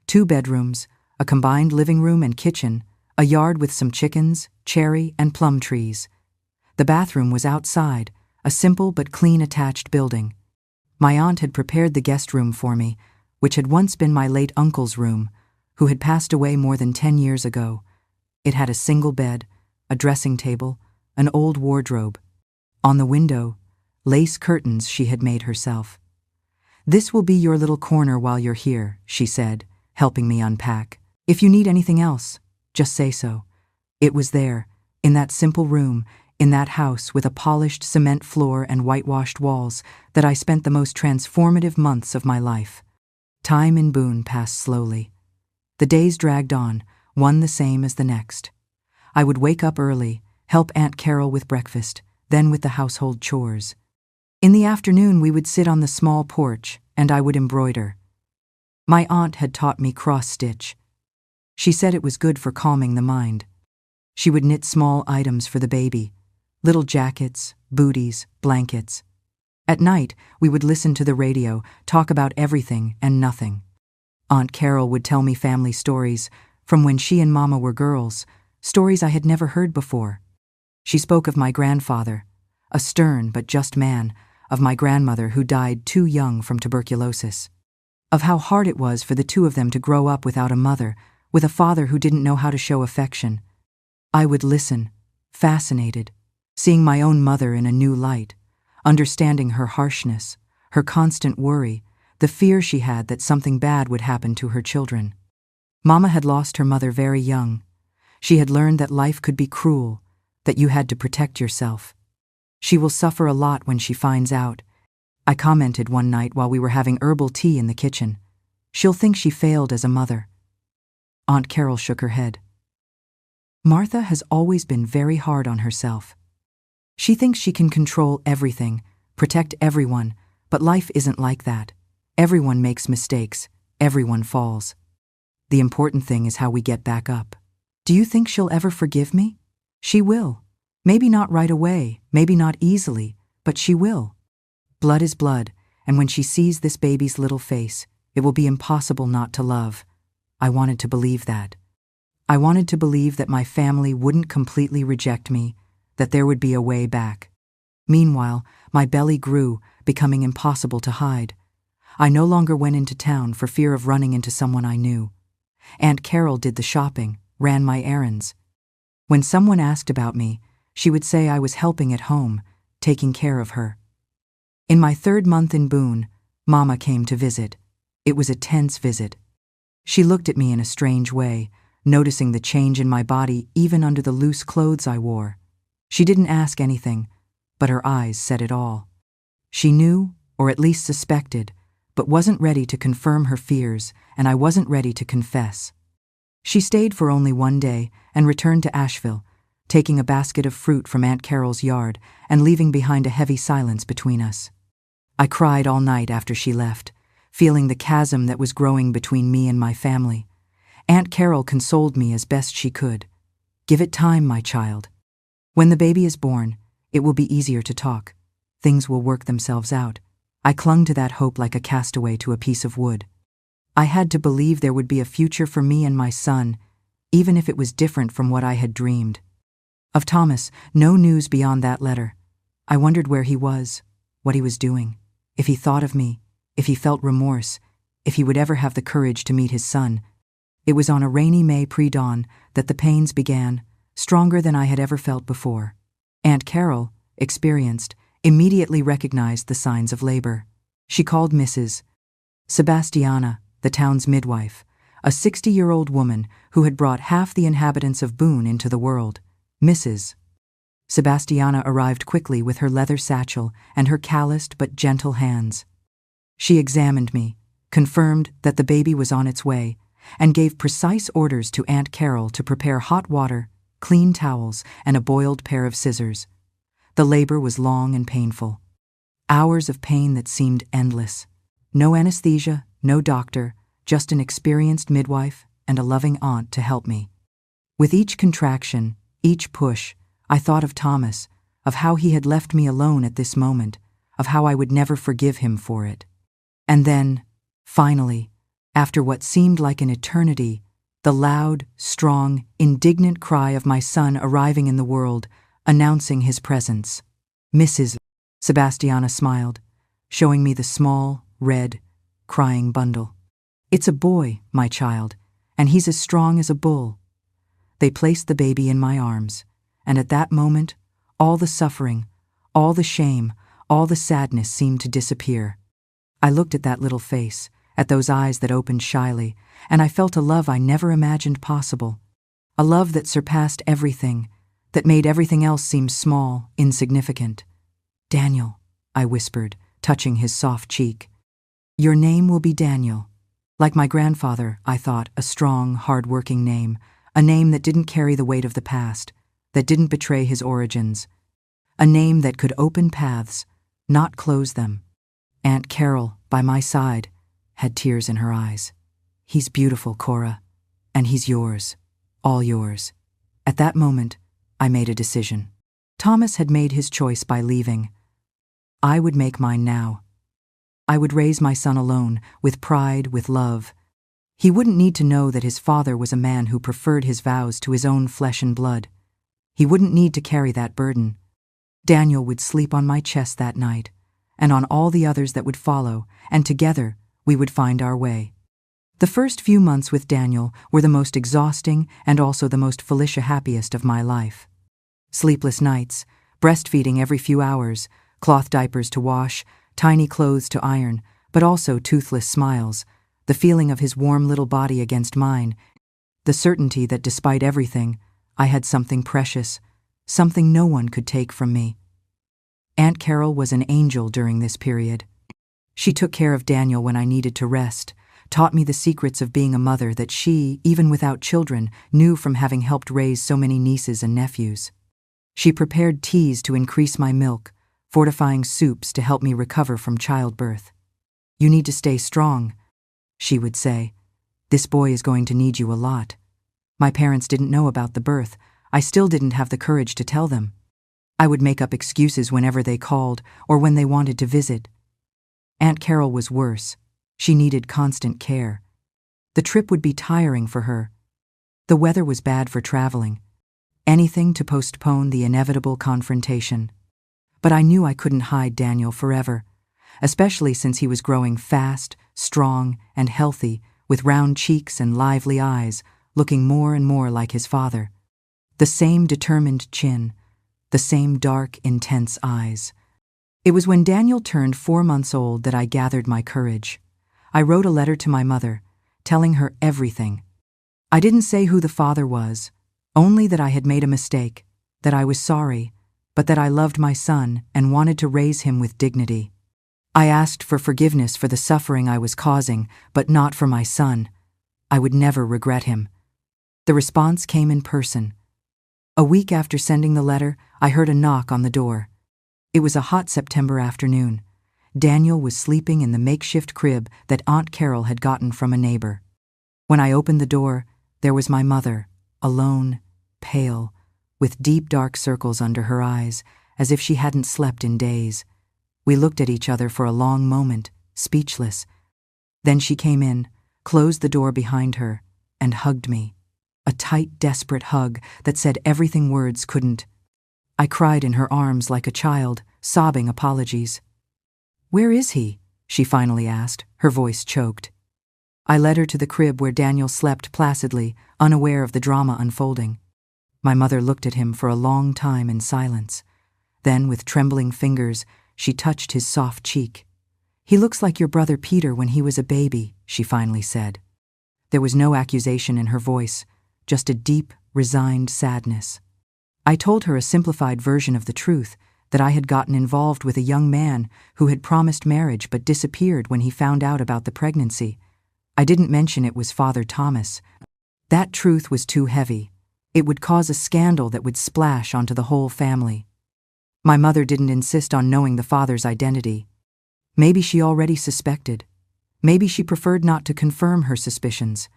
2 bedrooms, a combined living room and kitchen, a yard with some chickens, cherry and plum trees. The bathroom was outside, a simple but clean attached building. My aunt had prepared the guest room for me, which had once been my late uncle's room, who had passed away more than 10 years ago. It had a single bed, a dressing table, an old wardrobe. On the window, lace curtains she had made herself. "This will be your little corner while you're here," she said, helping me unpack. "If you need anything else, just say so." It was there, in that simple room, in that house with a polished cement floor and whitewashed walls, that I spent the most transformative months of my life. Time in Boone passed slowly. The days dragged on, one the same as the next. I would wake up early, help Aunt Carol with breakfast, then with the household chores. In the afternoon we would sit on the small porch, and I would embroider. My aunt had taught me cross-stitch. She said it was good for calming the mind. She would knit small items for the baby, little jackets, booties, blankets. At night, we would listen to the radio, talk about everything and nothing. Aunt Carol would tell me family stories, from when she and Mama were girls, stories I had never heard before. She spoke of my grandfather, a stern but just man, of my grandmother who died too young from tuberculosis, of how hard it was for the 2 of them to grow up without a mother, with a father who didn't know how to show affection. I would listen, fascinated, seeing my own mother in a new light, understanding her harshness, her constant worry, the fear she had that something bad would happen to her children. Mama had lost her mother very young. She had learned that life could be cruel, that you had to protect yourself. "She will suffer a lot when she finds out," I commented one night while we were having herbal tea in the kitchen. "She'll think she failed as a mother." Aunt Carol shook her head. "Martha has always been very hard on herself. She thinks she can control everything, protect everyone, but life isn't like that. Everyone makes mistakes, everyone falls. The important thing is how we get back up. Do you think she'll ever forgive me? She will. Maybe not right away, maybe not easily, but she will. Blood is blood, and when she sees this baby's little face, it will be impossible not to love." I wanted to believe that. I wanted to believe that my family wouldn't completely reject me, that there would be a way back. Meanwhile, my belly grew, becoming impossible to hide. I no longer went into town for fear of running into someone I knew. Aunt Carol did the shopping, ran my errands. When someone asked about me, she would say I was helping at home, taking care of her. In my 3rd month in Boone, Mama came to visit. It was a tense visit. She looked at me in a strange way, noticing the change in my body even under the loose clothes I wore. She didn't ask anything, but her eyes said it all. She knew, or at least suspected, but wasn't ready to confirm her fears, and I wasn't ready to confess. She stayed for only 1 day and returned to Asheville, taking a basket of fruit from Aunt Carol's yard and leaving behind a heavy silence between us. I cried all night after she left, feeling the chasm that was growing between me and my family. Aunt Carol consoled me as best she could. "Give it time, my child. When the baby is born, it will be easier to talk. Things will work themselves out." I clung to that hope like a castaway to a piece of wood. I had to believe there would be a future for me and my son, even if it was different from what I had dreamed. Of Thomas, no news beyond that letter. I wondered where he was, what he was doing, if he thought of me, if he felt remorse, if he would ever have the courage to meet his son. It was on a rainy May pre-dawn that the pains began, stronger than I had ever felt before. Aunt Carol, experienced, immediately recognized the signs of labor. She called Mrs. Sebastiana, the town's midwife, a 60-year-old woman who had brought half the inhabitants of Boone into the world. Mrs. Sebastiana arrived quickly with her leather satchel and her calloused but gentle hands. She examined me, confirmed that the baby was on its way, and gave precise orders to Aunt Carol to prepare hot water, clean towels, and a boiled pair of scissors. The labor was long and painful. Hours of pain that seemed endless. No anesthesia, no doctor, just an experienced midwife and a loving aunt to help me. With each contraction, each push, I thought of Thomas, of how he had left me alone at this moment, of how I would never forgive him for it. And then, finally, after what seemed like an eternity, the loud, strong, indignant cry of my son arriving in the world, announcing his presence. Mrs. Sebastiana smiled, showing me the small, red, crying bundle. It's a boy, my child, and he's as strong as a bull. They placed the baby in my arms, and at that moment, all the suffering, all the shame, all the sadness seemed to disappear. I looked at that little face, at those eyes that opened shyly, and I felt a love I never imagined possible. A love that surpassed everything, that made everything else seem small, insignificant. Daniel, I whispered, touching his soft cheek. Your name will be Daniel. Like my grandfather, I thought, a strong, hard-working name, a name that didn't carry the weight of the past, that didn't betray his origins. A name that could open paths, not close them. Aunt Carol, by my side, had tears in her eyes. He's beautiful, Cora, and he's yours, all yours. At that moment, I made a decision. Thomas had made his choice by leaving. I would make mine now. I would raise my son alone, with pride, with love. He wouldn't need to know that his father was a man who preferred his vows to his own flesh and blood. He wouldn't need to carry that burden. Daniel would sleep on my chest that night, and on all the others that would follow, and together we would find our way. The first few months with Daniel were the most exhausting and also the most happiest of my life. Sleepless nights, breastfeeding every few hours, cloth diapers to wash, tiny clothes to iron, but also toothless smiles, the feeling of his warm little body against mine, the certainty that despite everything, I had something precious, something no one could take from me. Aunt Carol was an angel during this period. She took care of Daniel when I needed to rest, taught me the secrets of being a mother that she, even without children, knew from having helped raise so many nieces and nephews. She prepared teas to increase my milk, fortifying soups to help me recover from childbirth. You need to stay strong, she would say. This boy is going to need you a lot. My parents didn't know about the birth. I still didn't have the courage to tell them. I would make up excuses whenever they called or when they wanted to visit. Aunt Carol was worse. She needed constant care. The trip would be tiring for her. The weather was bad for traveling. Anything to postpone the inevitable confrontation. But I knew I couldn't hide Daniel forever, especially since he was growing fast, strong, and healthy, with round cheeks and lively eyes, looking more and more like his father. The same determined chin, the same dark, intense eyes. It was when Daniel turned 4 months old that I gathered my courage. I wrote a letter to my mother, telling her everything. I didn't say who the father was, only that I had made a mistake, that I was sorry, but that I loved my son and wanted to raise him with dignity. I asked for forgiveness for the suffering I was causing, but not for my son. I would never regret him. The response came in person. A week after sending the letter, I heard a knock on the door. It was a hot September afternoon. Daniel was sleeping in the makeshift crib that Aunt Carol had gotten from a neighbor. When I opened the door, there was my mother, alone, pale, with deep dark circles under her eyes, as if she hadn't slept in days. We looked at each other for a long moment, speechless. Then she came in, closed the door behind her, and hugged me. A tight, desperate hug that said everything words couldn't. I cried in her arms like a child, sobbing apologies. "Where is he?" she finally asked, her voice choked. I led her to the crib where Daniel slept placidly, unaware of the drama unfolding. My mother looked at him for a long time in silence. Then, with trembling fingers, she touched his soft cheek. "He looks like your brother Peter when he was a baby," she finally said. There was no accusation in her voice, just a deep, resigned sadness. I told her a simplified version of the truth, that I had gotten involved with a young man who had promised marriage but disappeared when he found out about the pregnancy. I didn't mention it was Father Thomas. That truth was too heavy. It would cause a scandal that would splash onto the whole family. My mother didn't insist on knowing the father's identity. Maybe she already suspected. Maybe she preferred not to confirm her suspicions.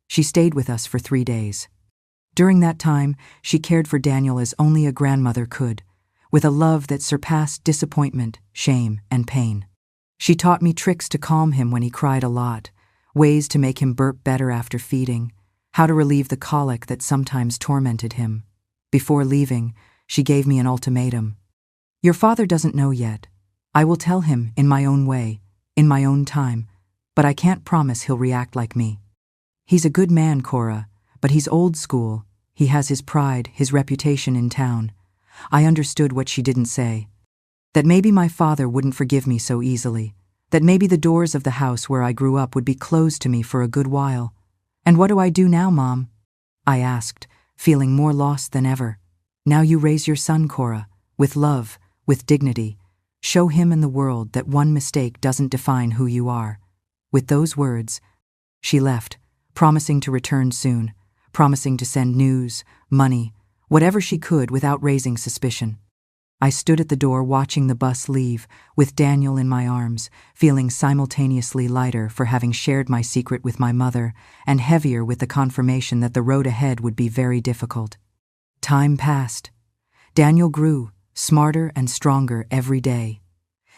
She stayed with us for 3 days. During that time, she cared for Daniel as only a grandmother could, with a love that surpassed disappointment, shame, and pain. She taught me tricks to calm him when he cried a lot, ways to make him burp better after feeding, how to relieve the colic that sometimes tormented him. Before leaving, she gave me an ultimatum. Your father doesn't know yet. I will tell him in my own way, in my own time, but I can't promise he'll react like me. He's a good man, Cora, but he's old school. He has his pride, his reputation in town. I understood what she didn't say. That maybe my father wouldn't forgive me so easily. That maybe the doors of the house where I grew up would be closed to me for a good while. And what do I do now, Mom? I asked, feeling more lost than ever. Now you raise your son, Cora, with love, with dignity. Show him and the world that one mistake doesn't define who you are. With those words, she left, promising to return soon, promising to send news, money, whatever she could without raising suspicion. I stood at the door watching the bus leave, with Daniel in my arms, feeling simultaneously lighter for having shared my secret with my mother, and heavier with the confirmation that the road ahead would be very difficult. Time passed. Daniel grew, smarter and stronger every day.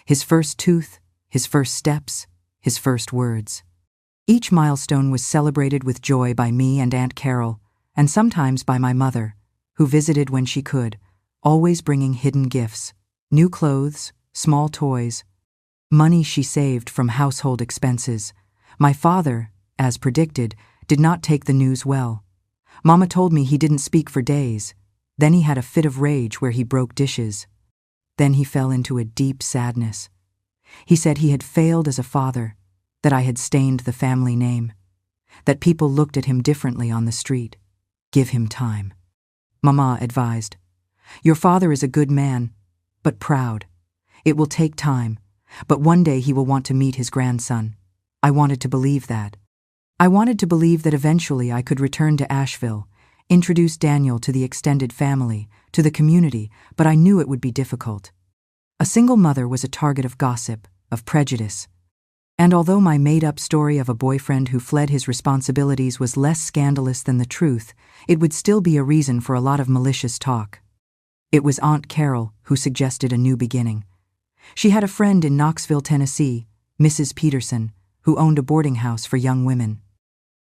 His first tooth, his first steps, his first words. Each milestone was celebrated with joy by me and Aunt Carol, and sometimes by my mother, who visited when she could, always bringing hidden gifts, new clothes, small toys, money she saved from household expenses. My father, as predicted, did not take the news well. Mama told me he didn't speak for days. Then he had a fit of rage where he broke dishes. Then he fell into a deep sadness. He said he had failed as a father, that I had stained the family name, that people looked at him differently on the street. Give him time. Mama advised, your father is a good man, but proud. It will take time, but one day he will want to meet his grandson. I wanted to believe that. I wanted to believe that eventually I could return to Asheville, introduce Daniel to the extended family, to the community, but I knew it would be difficult. A single mother was a target of gossip, of prejudice. And although my made-up story of a boyfriend who fled his responsibilities was less scandalous than the truth, it would still be a reason for a lot of malicious talk. It was Aunt Carol who suggested a new beginning. She had a friend in Knoxville, Tennessee, Mrs. Peterson, who owned a boarding house for young women.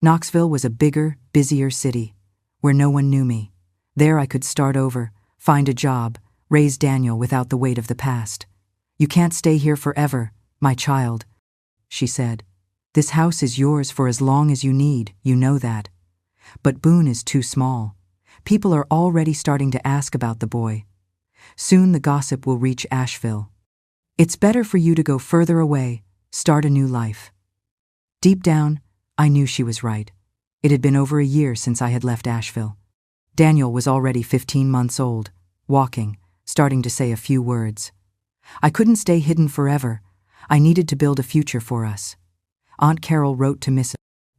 Knoxville was a bigger, busier city, where no one knew me. There I could start over, find a job, raise Daniel without the weight of the past. You can't stay here forever, my child, she said. This house is yours for as long as you need, you know that. But Boone is too small. People are already starting to ask about the boy. Soon the gossip will reach Asheville. It's better for you to go further away, start a new life. Deep down, I knew she was right. It had been over a year since I had left Asheville. Daniel was already 15 months old, walking, starting to say a few words. I couldn't stay hidden forever. I needed to build a future for us. Aunt Carol wrote to Miss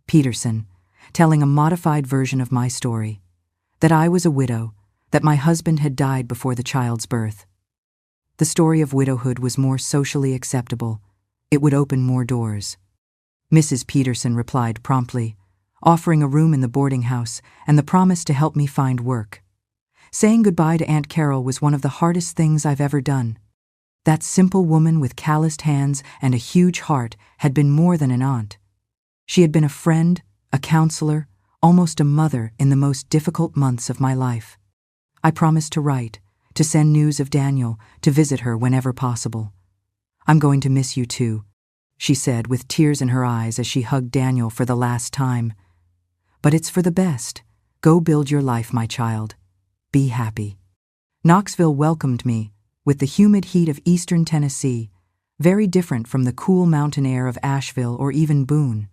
Peterson, telling a modified version of my story, that I was a widow, that my husband had died before the child's birth. The story of widowhood was more socially acceptable. It would open more doors. Mrs. Peterson replied promptly, offering a room in the boarding house and the promise to help me find work. Saying goodbye to Aunt Carol was one of the hardest things I've ever done. That simple woman with calloused hands and a huge heart had been more than an aunt. She had been a friend, a counselor, almost a mother in the most difficult months of my life. I promised to write, to send news of Daniel, to visit her whenever possible. I'm going to miss you too, she said with tears in her eyes as she hugged Daniel for the last time. But it's for the best. Go build your life, my child. Be happy. Knoxville welcomed me, with the humid heat of eastern Tennessee, very different from the cool mountain air of Asheville or even Boone.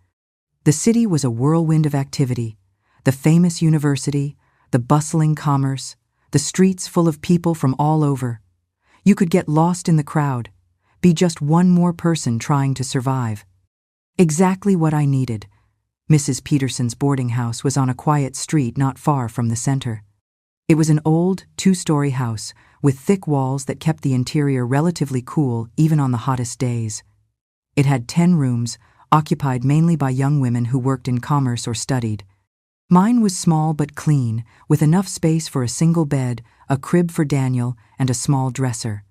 The city was a whirlwind of activity, the famous university, the bustling commerce, the streets full of people from all over. You could get lost in the crowd, be just one more person trying to survive. Exactly what I needed. Mrs. Peterson's boarding house was on a quiet street not far from the center. It was an old, two-story house with thick walls that kept the interior relatively cool even on the hottest days. It had 10 rooms, occupied mainly by young women who worked in commerce or studied. Mine was small but clean, with enough space for a single bed, a crib for Daniel, and a small dresser.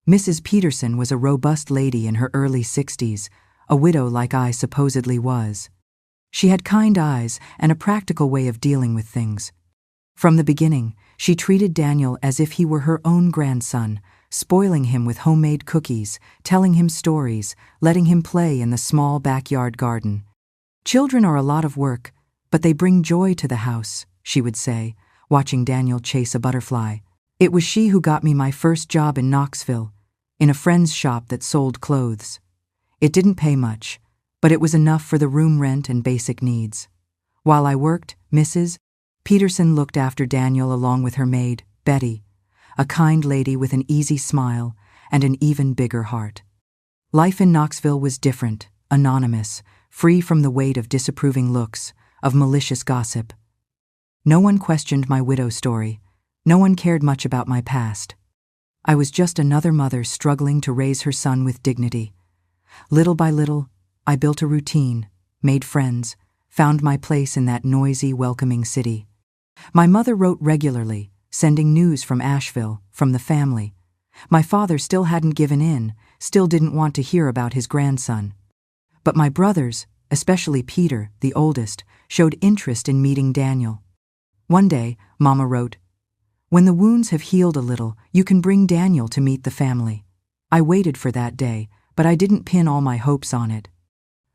Mrs. Peterson was a robust lady in her early 60s, a widow like I supposedly was. She had kind eyes and a practical way of dealing with things. From the beginning, she treated Daniel as if he were her own grandson, spoiling him with homemade cookies, telling him stories, letting him play in the small backyard garden. "Children are a lot of work, but they bring joy to the house," she would say, watching Daniel chase a butterfly. It was she who got me my first job in Knoxville, in a friend's shop that sold clothes. It didn't pay much, but it was enough for the room rent and basic needs. While I worked, Mrs. Peterson looked after Daniel along with her maid, Betty, a kind lady with an easy smile and an even bigger heart. Life in Knoxville was different, anonymous, free from the weight of disapproving looks, of malicious gossip. No one questioned my widow story. No one cared much about my past. I was just another mother struggling to raise her son with dignity. Little by little, I built a routine, made friends, found my place in that noisy, welcoming city. My mother wrote regularly, sending news from Asheville, from the family. My father still hadn't given in, still didn't want to hear about his grandson. But my brothers, especially Peter, the oldest, showed interest in meeting Daniel. One day, Mama wrote, "When the wounds have healed a little, you can bring Daniel to meet the family." I waited for that day, but I didn't pin all my hopes on it.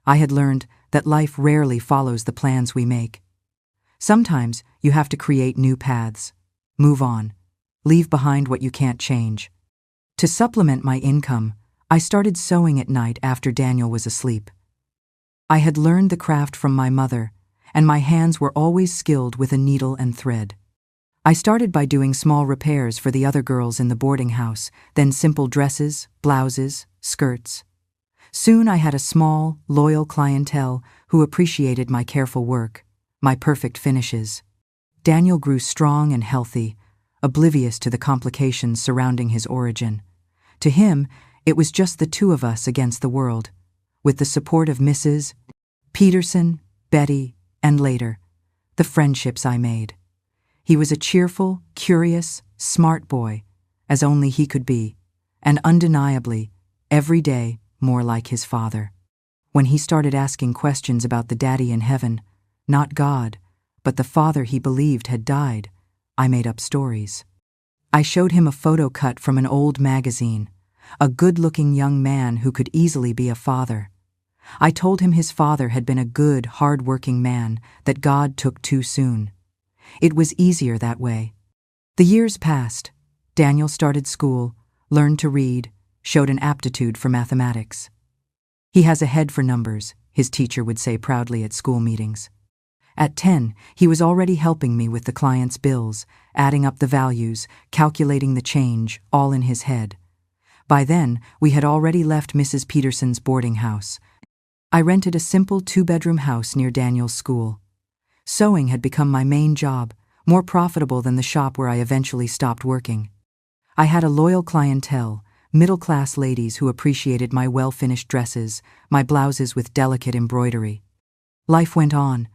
I had learned that life rarely follows the plans we make. Sometimes you have to create new paths, move on, leave behind what you can't change. To supplement my income, I started sewing at night after Daniel was asleep. I had learned the craft from my mother, and my hands were always skilled with a needle and thread. I started by doing small repairs for the other girls in the boarding house, then simple dresses, blouses, skirts. Soon I had a small, loyal clientele who appreciated my careful work, my perfect finishes. Daniel grew strong and healthy, oblivious to the complications surrounding his origin. To him, it was just the two of us against the world, with the support of Mrs. Peterson, Betty, and later, the friendships I made. He was a cheerful, curious, smart boy, as only he could be, and undeniably, every day, more like his father. When he started asking questions about the daddy in heaven, not God, but the father he believed had died, I made up stories. I showed him a photo cut from an old magazine, a good-looking young man who could easily be a father. I told him his father had been a good, hard-working man that God took too soon. It was easier that way. The years passed. Daniel started school, learned to read, showed an aptitude for mathematics. "He has a head for numbers," his teacher would say proudly at school meetings. At 10, he was already helping me with the client's bills, adding up the values, calculating the change, all in his head. By then, we had already left Mrs. Peterson's boarding house. I rented a simple 2-bedroom house near Daniel's school. Sewing had become my main job, more profitable than the shop where I eventually stopped working. I had a loyal clientele, middle-class ladies who appreciated my well-finished dresses, my blouses with delicate embroidery. Life went on,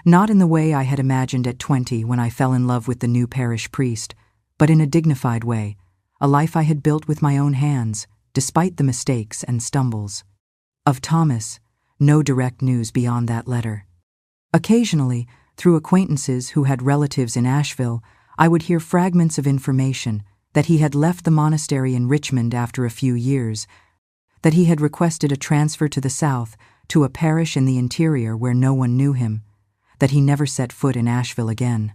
not in the way I had imagined at 20 when I fell in love with the new parish priest, but in a dignified way, a life I had built with my own hands, despite the mistakes and stumbles. Of Thomas, no direct news beyond that letter. Occasionally, through acquaintances who had relatives in Asheville, I would hear fragments of information that he had left the monastery in Richmond after a few years, that he had requested a transfer to the south, to a parish in the interior where no one knew him, that he never set foot in Asheville again.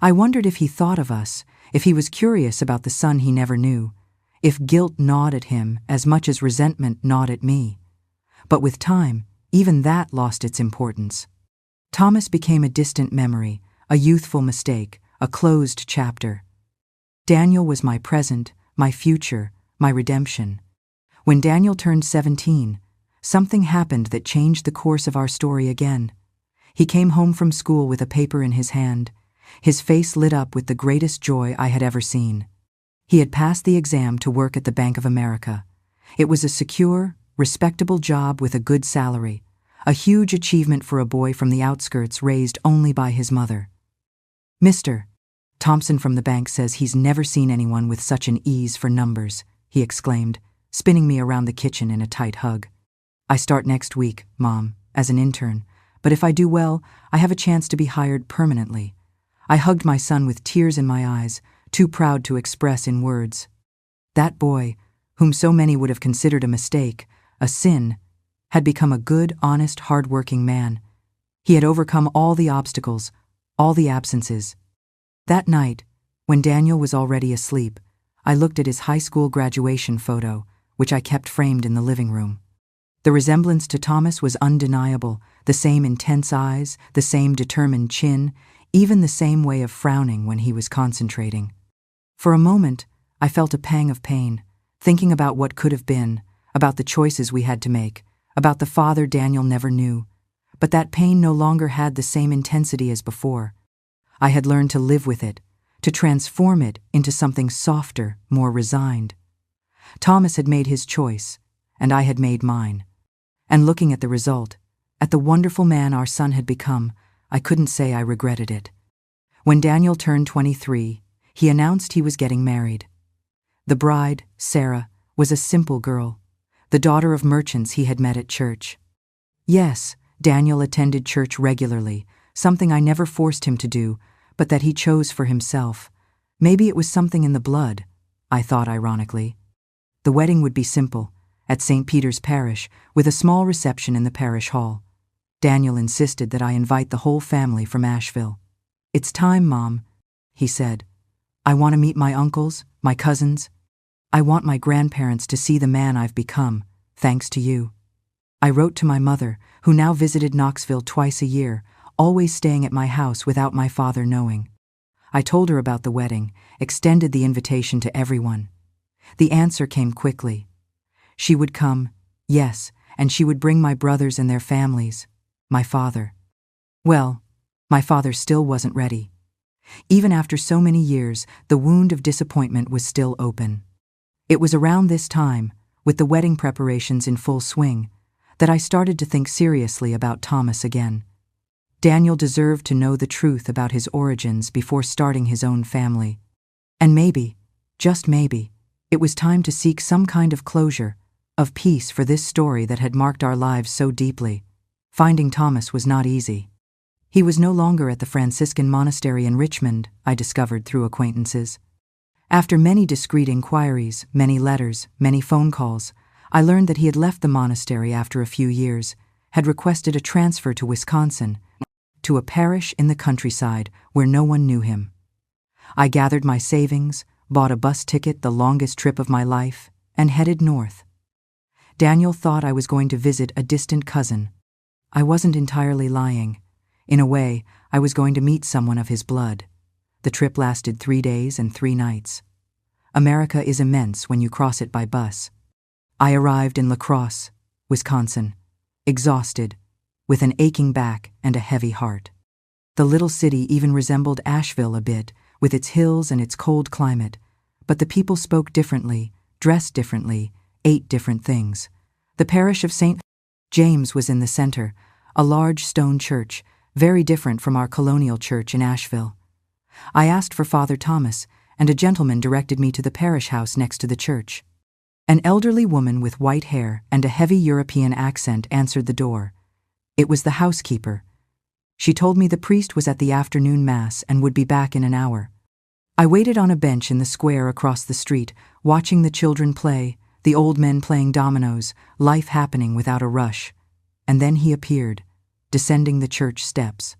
I wondered if he thought of us, if he was curious about the son he never knew, if guilt gnawed at him as much as resentment gnawed at me. But with time, even that lost its importance. Thomas became a distant memory, a youthful mistake, a closed chapter. Daniel was my present, my future, my redemption. When Daniel turned 17, something happened that changed the course of our story again. He came home from school with a paper in his hand. His face lit up with the greatest joy I had ever seen. He had passed the exam to work at the Bank of America. It was a secure, respectable job with a good salary, a huge achievement for a boy from the outskirts raised only by his mother. "Mr. Thompson from the bank says he's never seen anyone with such an ease for numbers," he exclaimed, spinning me around the kitchen in a tight hug. "I start next week, Mom, as an intern, but if I do well, I have a chance to be hired permanently." I hugged my son with tears in my eyes, too proud to express in words. That boy, whom so many would have considered a mistake, a sin, had become a good, honest, hard-working man. He had overcome all the obstacles, all the absences. That night, when Daniel was already asleep, I looked at his high school graduation photo, which I kept framed in the living room. The resemblance to Thomas was undeniable, the same intense eyes, the same determined chin, even the same way of frowning when he was concentrating. For a moment, I felt a pang of pain, thinking about what could have been, about the choices we had to make, about the father Daniel never knew. But that pain no longer had the same intensity as before. I had learned to live with it, to transform it into something softer, more resigned. Thomas had made his choice, and I had made mine. And looking at the result, at the wonderful man our son had become, I couldn't say I regretted it. When Daniel turned 23, he announced he was getting married. The bride, Sarah, was a simple girl, the daughter of merchants he had met at church. Yes, Daniel attended church regularly, something I never forced him to do, but that he chose for himself. Maybe it was something in the blood, I thought ironically. The wedding would be simple, at St. Peter's Parish, with a small reception in the parish hall. Daniel insisted that I invite the whole family from Asheville. "It's time, Mom," he said. "I want to meet my uncles, my cousins. I want my grandparents to see the man I've become, thanks to you." I wrote to my mother, who now visited Knoxville twice a year, always staying at my house without my father knowing. I told her about the wedding, extended the invitation to everyone. The answer came quickly. She would come, yes, and she would bring my brothers and their families. My father. Well, my father still wasn't ready. Even after so many years, the wound of disappointment was still open. It was around this time, with the wedding preparations in full swing, that I started to think seriously about Thomas again. Daniel deserved to know the truth about his origins before starting his own family. And maybe, just maybe, it was time to seek some kind of closure, of peace for this story that had marked our lives so deeply. Finding Thomas was not easy. He was no longer at the Franciscan monastery in Richmond, I discovered through acquaintances. After many discreet inquiries, many letters, many phone calls, I learned that he had left the monastery after a few years, had requested a transfer to Wisconsin, to a parish in the countryside where no one knew him. I gathered my savings, bought a bus ticket, the longest trip of my life, and headed north. Daniel thought I was going to visit a distant cousin. I wasn't entirely lying. In a way, I was going to meet someone of his blood. The trip lasted 3 days and 3 nights. America is immense when you cross it by bus. I arrived in La Crosse, Wisconsin, exhausted, with an aching back and a heavy heart. The little city even resembled Asheville a bit, with its hills and its cold climate, but the people spoke differently, dressed differently, ate different things. The parish of St. James was in the center, a large stone church, very different from our colonial church in Asheville. I asked for Father Thomas, and a gentleman directed me to the parish house next to the church. An elderly woman with white hair and a heavy European accent answered the door. It was the housekeeper. She told me the priest was at the afternoon mass and would be back in an hour. I waited on a bench in the square across the street, watching the children play, the old men playing dominoes, life happening without a rush. And then he appeared, descending the church steps.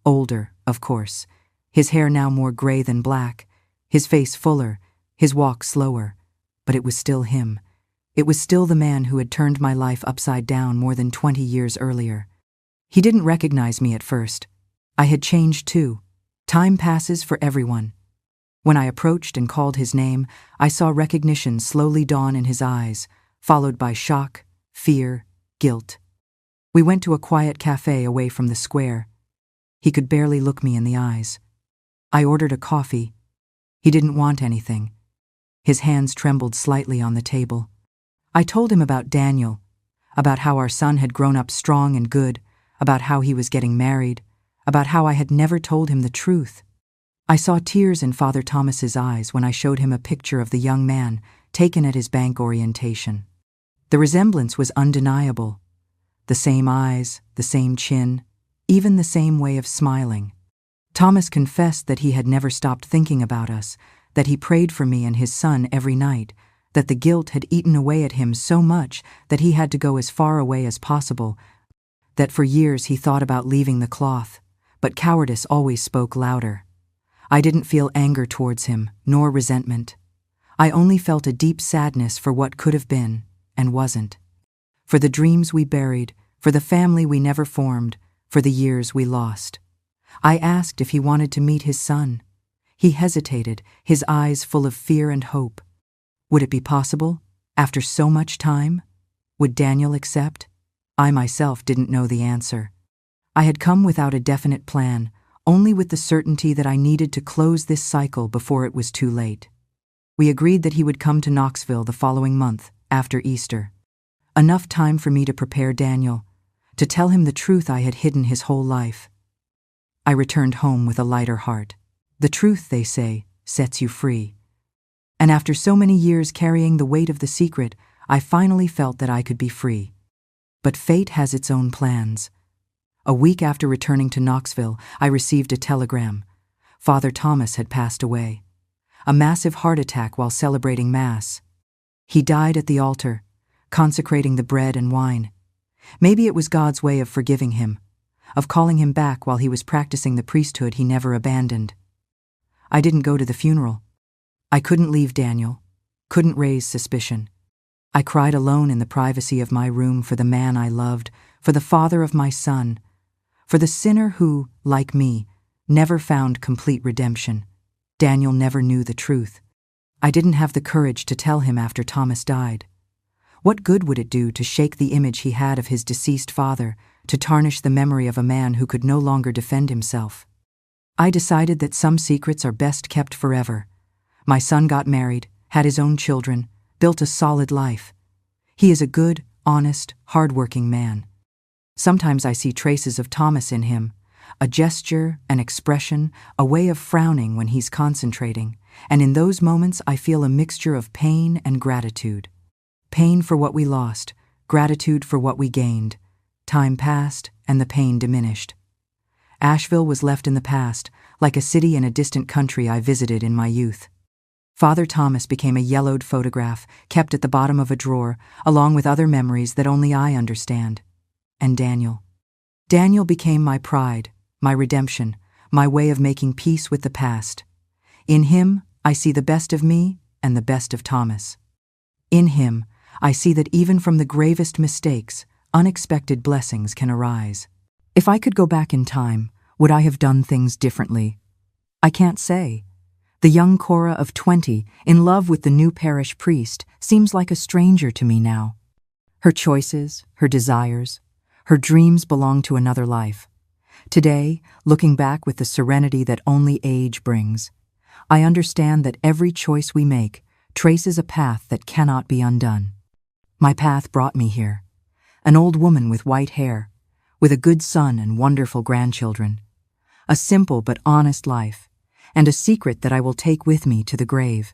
Older, of course, his hair now more gray than black, his face fuller, his walk slower. But it was still him. It was still the man who had turned my life upside down more than 20 years earlier. He didn't recognize me at first. I had changed too. Time passes for everyone. When I approached and called his name, I saw recognition slowly dawn in his eyes, followed by shock, fear, guilt. We went to a quiet cafe away from the square. He could barely look me in the eyes. I ordered a coffee. He didn't want anything. His hands trembled slightly on the table. I told him about Daniel, about how our son had grown up strong and good, about how he was getting married, about how I had never told him the truth. I saw tears in Father Thomas's eyes when I showed him a picture of the young man taken at his bank orientation. The resemblance was undeniable. The same eyes, the same chin, even the same way of smiling. Thomas confessed that he had never stopped thinking about us, that he prayed for me and his son every night, that the guilt had eaten away at him so much that he had to go as far away as possible, that for years he thought about leaving the cloth, but cowardice always spoke louder. I didn't feel anger towards him, nor resentment. I only felt a deep sadness for what could have been, and wasn't. For the dreams we buried, for the family we never formed, for the years we lost. I asked if he wanted to meet his son. He hesitated, his eyes full of fear and hope. Would it be possible, after so much time? Would Daniel accept? I myself didn't know the answer. I had come without a definite plan, only with the certainty that I needed to close this cycle before it was too late. We agreed that he would come to Knoxville the following month, after Easter. Enough time for me to prepare Daniel, to tell him the truth I had hidden his whole life. I returned home with a lighter heart. The truth, they say, sets you free. And after so many years carrying the weight of the secret, I finally felt that I could be free. But fate has its own plans. A week after returning to Knoxville, I received a telegram. Father Thomas had passed away. A massive heart attack while celebrating Mass. He died at the altar, consecrating the bread and wine. Maybe it was God's way of forgiving him, of calling him back while he was practicing the priesthood he never abandoned. I didn't go to the funeral. I couldn't leave Daniel, couldn't raise suspicion. I cried alone in the privacy of my room for the man I loved, for the father of my son, for the sinner who, like me, never found complete redemption. Daniel never knew the truth. I didn't have the courage to tell him after Thomas died. What good would it do to shake the image he had of his deceased father, to tarnish the memory of a man who could no longer defend himself? I decided that some secrets are best kept forever. My son got married, had his own children, built a solid life. He is a good, honest, hard-working man. Sometimes I see traces of Thomas in him, a gesture, an expression, a way of frowning when he's concentrating, and in those moments I feel a mixture of pain and gratitude. Pain for what we lost, gratitude for what we gained. Time passed, and the pain diminished. Asheville was left in the past, like a city in a distant country I visited in my youth. Father Thomas became a yellowed photograph kept at the bottom of a drawer, along with other memories that only I understand. And Daniel. Daniel became my pride, my redemption, my way of making peace with the past. In him, I see the best of me and the best of Thomas. In him, I see that even from the gravest mistakes, unexpected blessings can arise. If I could go back in time, would I have done things differently? I can't say. The young Cora of 20, in love with the new parish priest, seems like a stranger to me now. Her choices, her desires, her dreams belong to another life. Today, looking back with the serenity that only age brings, I understand that every choice we make traces a path that cannot be undone. My path brought me here. An old woman with white hair, with a good son and wonderful grandchildren. A simple but honest life, and a secret that I will take with me to the grave.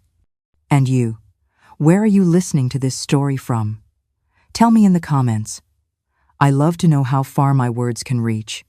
And you, where are you listening to this story from? Tell me in the comments. I love to know how far my words can reach.